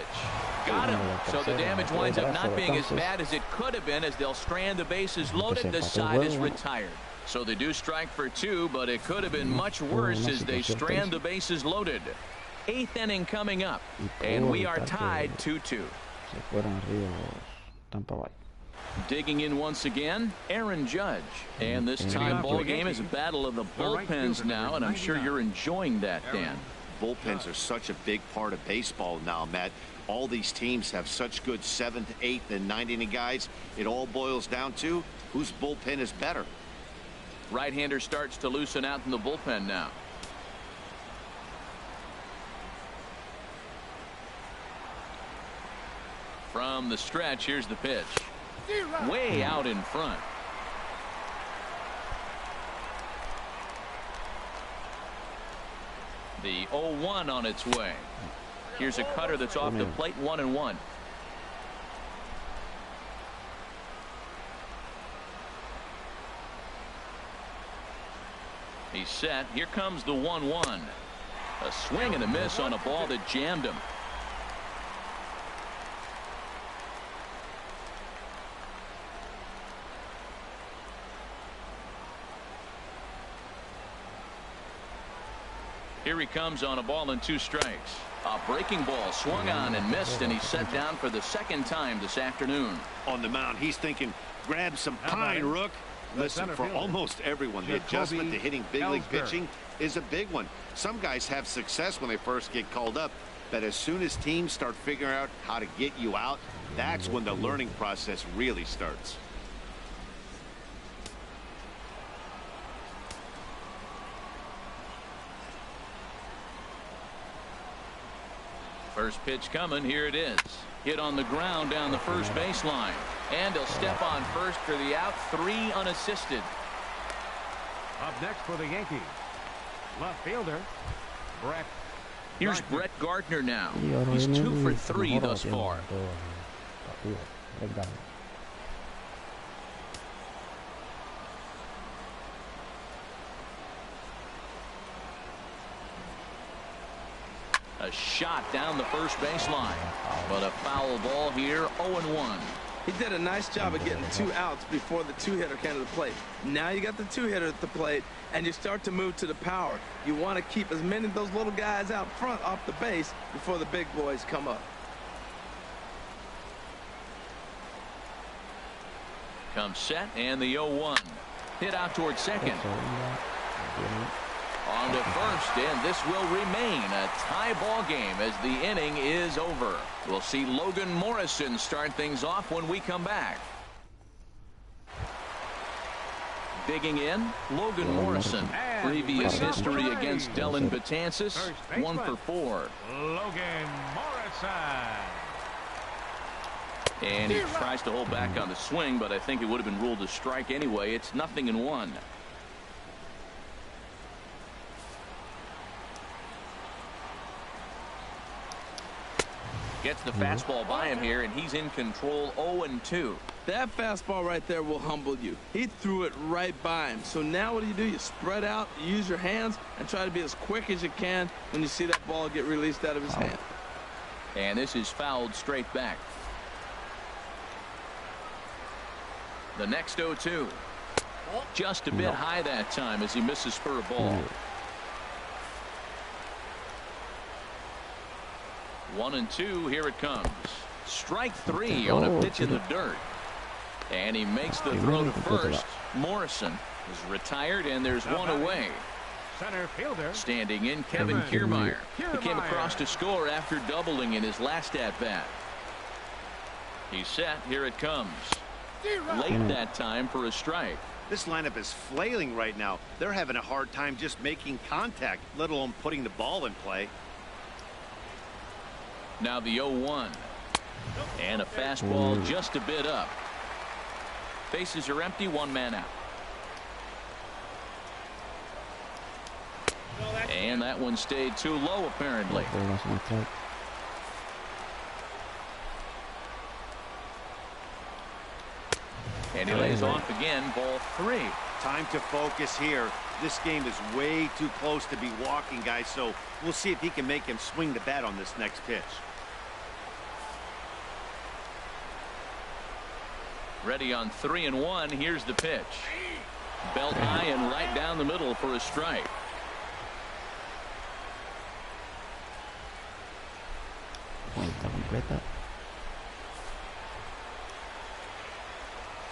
Got him. So the damage winds up not being as bad as it could have been as they'll strand the bases loaded. The side is retired. So they do strike for 2, but it could have been much worse as they strand the bases loaded. 8th inning coming up, and we are tied 2-2. Digging in once again, Aaron Judge. And this time ball game is a battle of the bullpens now, and I'm sure you're enjoying that, Dan. Bullpens are such a big part of baseball now, Matt. All these teams have such good 7th, 8th, and 9th inning guys. It all boils down to whose bullpen is better. Right-hander starts to loosen out in the bullpen now. From the stretch, here's the pitch. Way out in front. The 0-1 on its way. Here's a cutter that's off the plate. 1-1. He's set. Here comes the 1-1. A swing and a miss on a ball that jammed him. Here he comes on a ball and 2 strikes. A breaking ball swung on and missed, and he's set down for the 2nd time this afternoon. On the mound, he's thinking, grab some pine, Rook. Listen, for almost everyone, the adjustment to hitting big league pitching is a big one. Some guys have success when they first get called up, but as soon as teams start figuring out how to get you out, that's when the learning process really starts. First pitch coming. Here it is. Hit on the ground down the first baseline. And he'll step on first for the out. 3 unassisted. Up next for the Yankees, left fielder, Brett. Here's Brett Gardner now. He's 2 for 3 thus far. A shot down the first baseline. But a foul ball here. 0-1. He did a nice job of getting 2 outs before the 2-hitter came to the plate. Now you got the 2-hitter at the plate, and you start to move to the power. You want to keep as many of those little guys out front off the base before the big boys come up. Comes set, and the 0-1. Hit out towards second. On to first, and this will remain a tie ball game as the inning is over. We'll see Logan Morrison start things off when we come back. Digging in, Logan Morrison. Previous history against Dellin Betances, 1 for 4. Logan Morrison. And he tries to hold back on the swing, but I think it would have been ruled a strike anyway. It's 0-1. Gets the fastball by him here, and he's in control. 0-2. That fastball right there will humble you. He threw it right by him. So now what do? You spread out, you use your hands, and try to be as quick as you can when you see that ball get released out of his hand. And this is fouled straight back. The next 0-2. Just a bit high that time as he misses for a ball. 1-2. Here it comes. Strike 3 on a pitch in the dirt. And he makes the throw to first. Morrison is retired, and there's one away. Center fielder. Standing in, Kevin Kiermaier. He came across to score after doubling in his last at-bat. He's set. Here it comes. Late that time for a strike. This lineup is flailing right now. They're having a hard time just making contact, let alone putting the ball in play. Now the 0-1. And a fastball just a bit up. Bases are empty, 1 man out. And that one stayed too low, apparently. And he lays off again, ball 3. Time to focus here. This game is way too close to be walking, guys, so we'll see if he can make him swing the bat on this next pitch. Ready on 3-1. Here's the pitch. Belt high and right down the middle for a strike.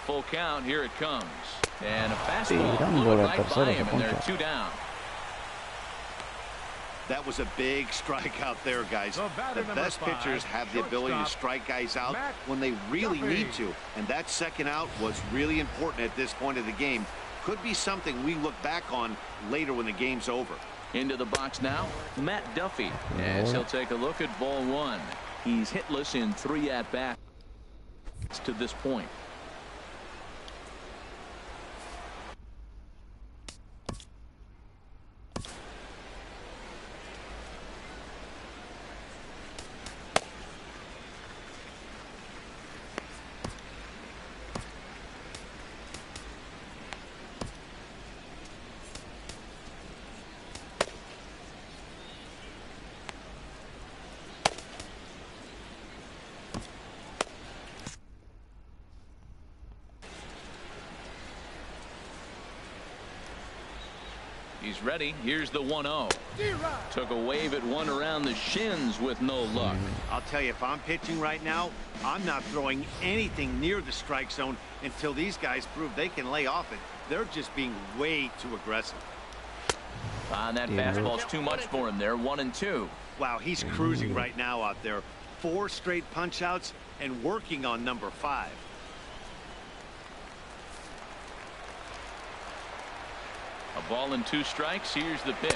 Full count. Here it comes. And a fastball blew it right by him, and they're 2 down. That was a big strike out there, guys. The best pitchers have the ability to strike guys out when they really need to. And that second out was really important at this point of the game. Could be something we look back on later when the game's over. Into the box now, Matt Duffy, as he'll take a look at ball 1. He's hitless in 3 at-bats to this point. He's ready. Here's the 1-0. Took a wave at one around the shins with no luck. I'll tell you, if I'm pitching right now, I'm not throwing anything near the strike zone until these guys prove they can lay off it. They're just being way too aggressive. That fastball's too much for him there. 1-2. Wow, he's cruising right now out there. 4 straight punch outs and working on number 5. A ball and 2 strikes. Here's the pitch.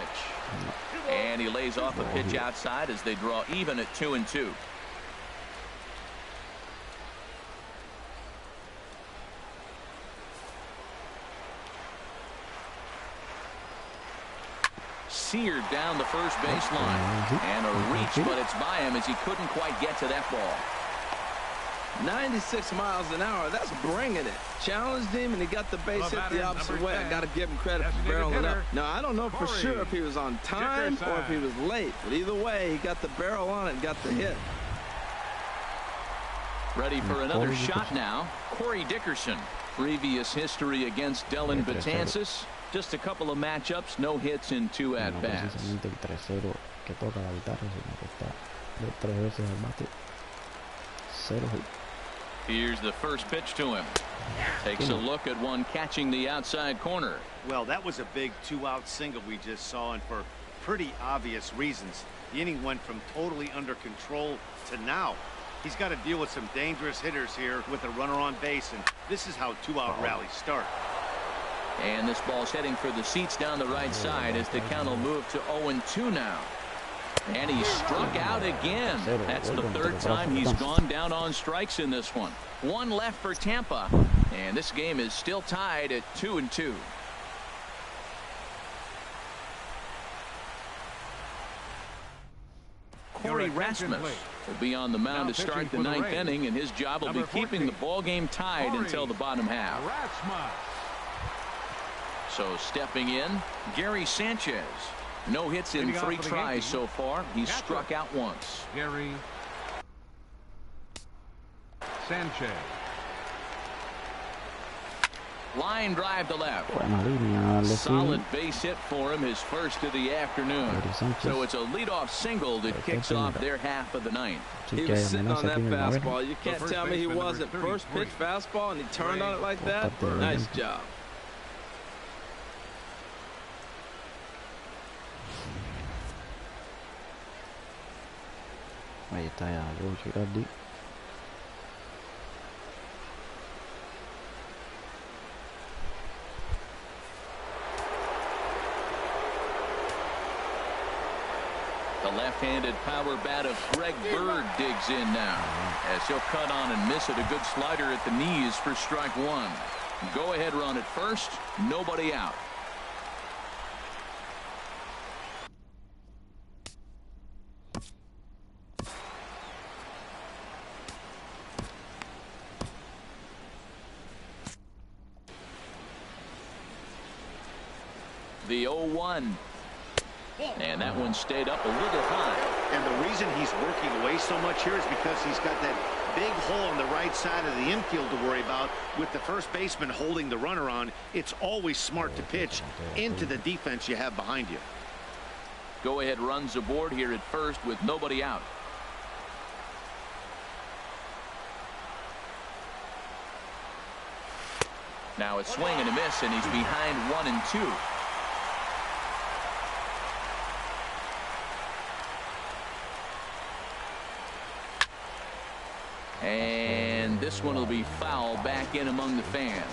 And he lays off a pitch outside as they draw even at 2-2. Seared down the first baseline. And a reach, but it's by him as he couldn't quite get to that ball. 96 miles an hour. That's bringing it. Challenged him, and he got the base hit the opposite way. I got to give him credit for barreling up. Now, I don't know for sure if he was on time or if he was late, but either way, he got the barrel on it and got the hit. Ready for another shot now. Corey Dickerson. Previous history against Dellin Betances. Just a couple of matchups, no hits in 2 at-bats. Here's the first pitch to him. Takes a look at one catching the outside corner. Well, that was a big 2-out single we just saw, and for pretty obvious reasons. The inning went from totally under control to now. He's got to deal with some dangerous hitters here with a runner on base, and this is how 2-out rallies start. And this ball's heading for the seats down the right side as the count will move to 0-2 now. And he struck out again. That's the third time he's gone down on strikes in this one. One left for Tampa, and this game is still tied at 2-2. Corey Rasmus will be on the mound to start the 9th inning, and his job will be keeping the ball game tied until the bottom half. So stepping in, Gary Sanchez. No hits in 3 tries so far. He's struck out once. Gary Sanchez. Line drive to left. Solid base hit for him, his first of the afternoon. So it's a leadoff single that kicks off their half of the 9th. He was sitting on that fastball. You can't tell me he wasn't. First pitch fastball, and he turned on it like that. Nice job. Ahí está ya, Joe Girardi. The left-handed power bat of Greg Bird digs in now as he'll cut on and miss it. A good slider at the knees for strike 1. Go ahead run at first. Nobody out. The 0-1. And that one stayed up a little high. And the reason he's working away so much here is because he's got that big hole on the right side of the infield to worry about. With the first baseman holding the runner on, it's always smart to pitch into the defense you have behind you. Go ahead runs aboard here at first with nobody out. Now a swing and a miss, and he's behind 1-2. And this one will be foul back in among the fans.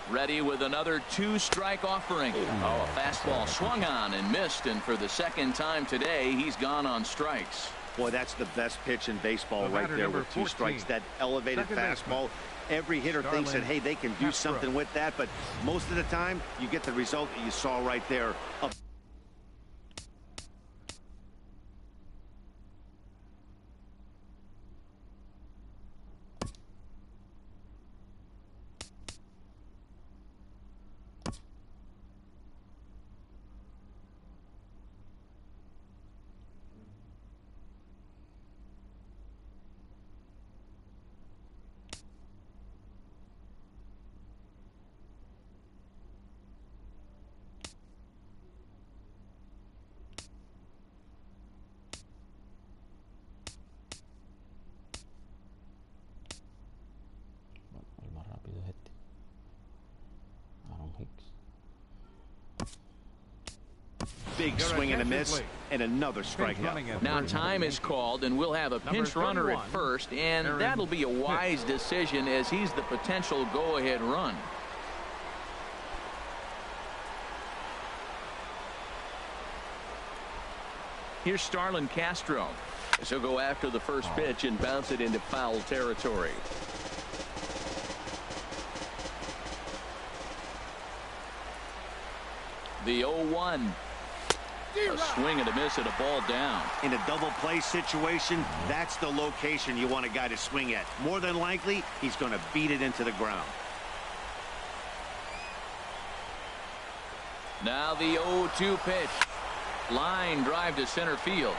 Ready with another 2-strike offering. Oh, a fastball swung on and missed, and for the second time today, he's gone on strikes. Boy, that's the best pitch in baseball right there with 2 strikes. That elevated fastball. Every hitter thinks that, hey, they can do something with that, but most of the time, you get the result that you saw right there. Big swing and a miss, and another strikeout. Now time is called, and we'll have a pinch runner at first, and that'll be a wise decision as he's the potential go-ahead run. Here's Starlin Castro. So go after the first pitch and bounce it into foul territory. The 0-1. A swing and a miss and a ball down. In a double play situation, that's the location you want a guy to swing at. More than likely, he's going to beat it into the ground. Now the 0-2 pitch. Line drive to center field.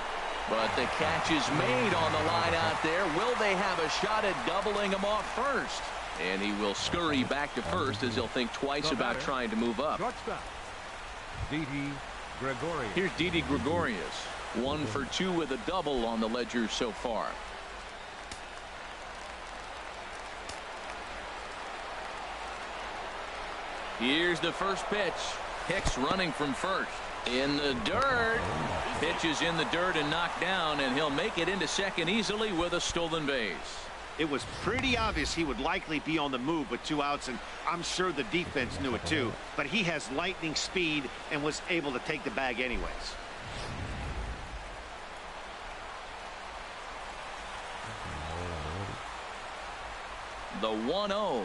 But the catch is made on the line out there. Will they have a shot at doubling him off first? And he will scurry back to first as he'll think twice about trying to move up. Shortstop, Didi Gregorius. Here's Didi Gregorius. 1 for 2 with a double on the ledger so far. Here's the first pitch. Hicks running from first. In the dirt. Pitch is in the dirt and knocked down, and he'll make it into second easily with a stolen base. It was pretty obvious he would likely be on the move with 2 outs, and I'm sure the defense knew it too. But he has lightning speed and was able to take the bag anyways. The 1-0.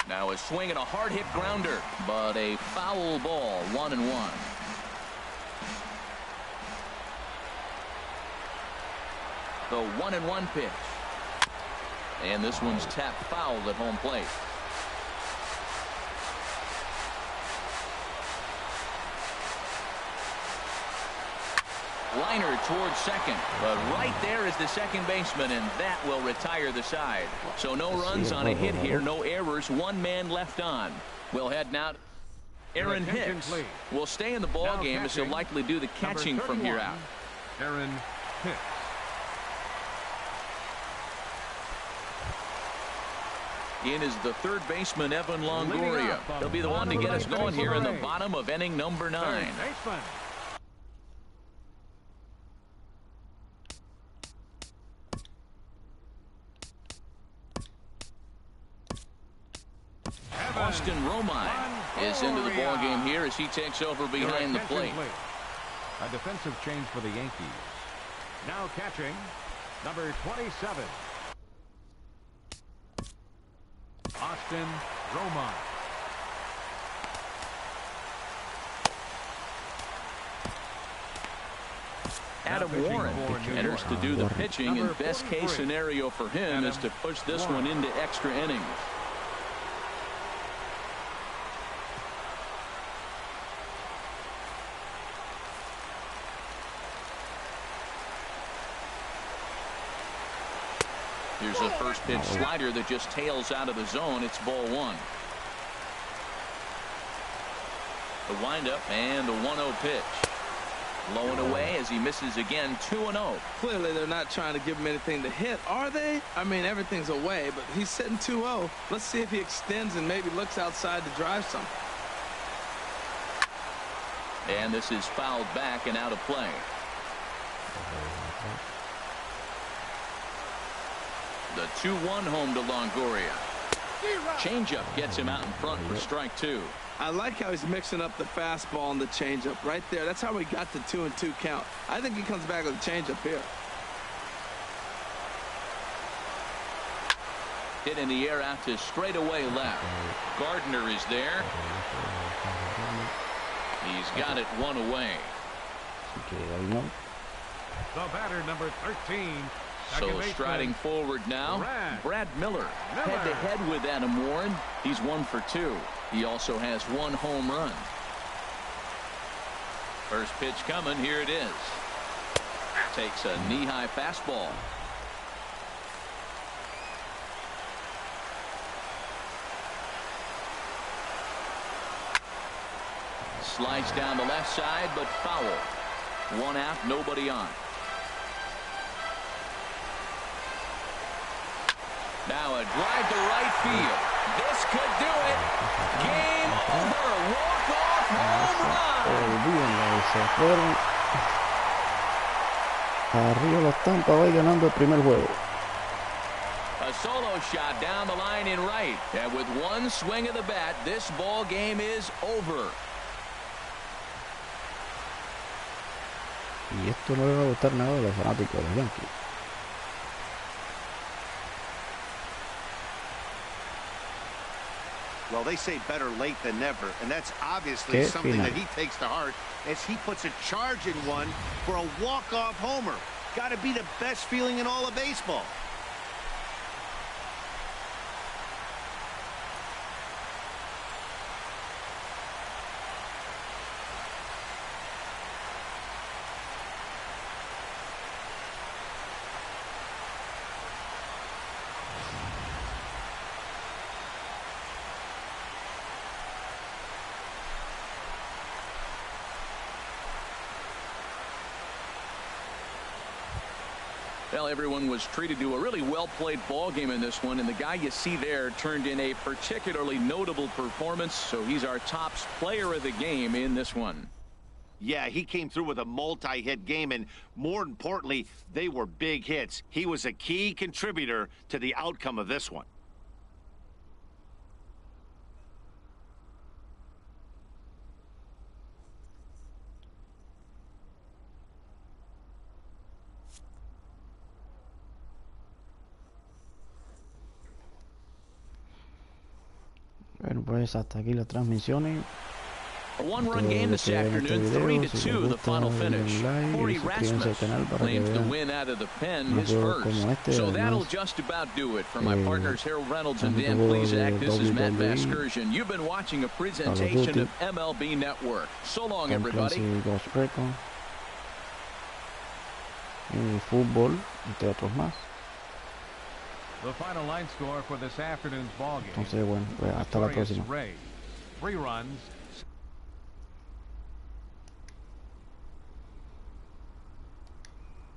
Now a swing and a hard hit grounder, but a foul ball. 1-1. The 1-1 pitch. And this one's tapped foul at home plate. Liner towards second, but right there is the second baseman, and that will retire the side. So no runs on a hit here, no errors, 1 man left on. We'll head now. Aaron Hicks will stay in the ball game as he'll likely do the catching from here out. Aaron Hicks. In is the third baseman, Evan Longoria. He'll be the one to get us going here in the bottom of inning number 9. Austin Romine is into the ball game here as he takes over behind the plate. A defensive change for the Yankees. Now catching, number 27. Austin Romine. Adam Warren enters to do the pitching, and best case scenario for him is to push this one into extra innings. Here's a first pitch slider that just tails out of the zone. It's ball 1. The windup and the 1-0 pitch. Low and away as he misses again. 2-0. Clearly they're not trying to give him anything to hit, are they? I mean, everything's away, but he's sitting 2-0. Let's see if he extends and maybe looks outside to drive something. And this is fouled back and out of play. The 2-1 home to Longoria. Changeup gets him out in front for strike 2. I like how he's mixing up the fastball and the changeup right there. That's how we got the 2-2 count. I think he comes back with a changeup here. Hit in the air out to straightaway left. Gardner is there. He's got it 1 away. The batter, number 13. So striding forward now, Brad Miller. Head-to-head with Adam Warren. He's 1 for 2. He also has 1 home run. First pitch coming. Here it is. Takes a knee-high fastball. Slice down the left side, but foul. 1 out, nobody on. Now a drive to right field. This could do it. Game over. Walk-off home run. Se fueron arriba los Tampa Bay ganando el primer juego. A solo shot down the line in right. And with 1 swing of the bat, this ball game is over. Y esto no le va a gustar nada a los fanáticos de los Yankees. Well, they say better late than never, and that's obviously something that he takes to heart as he puts a charge in one for a walk-off homer. Got to be the best feeling in all of baseball. Well, everyone was treated to a really well-played ball game in this one, and the guy you see there turned in a particularly notable performance, so he's our top player of the game in this one. Yeah, he came through with a multi-hit game, and more importantly, they were big hits. He was a key contributor to the outcome of this one. Bueno, pues hasta aquí las transmisiones. A one-run game this afternoon, 3-2 the final finish. Corey Rasmus claims the win out of the pen, his first. So that'll just about do it. For my partners Harold Reynolds and Dan Plesac, this is Matt Vasgersian. You've been watching a presentation of MLB Network. So long, everybody. Fútbol, entre otros más. The final line score for this afternoon's ball game. Entonces, bueno, pues hasta la próxima. 3 runs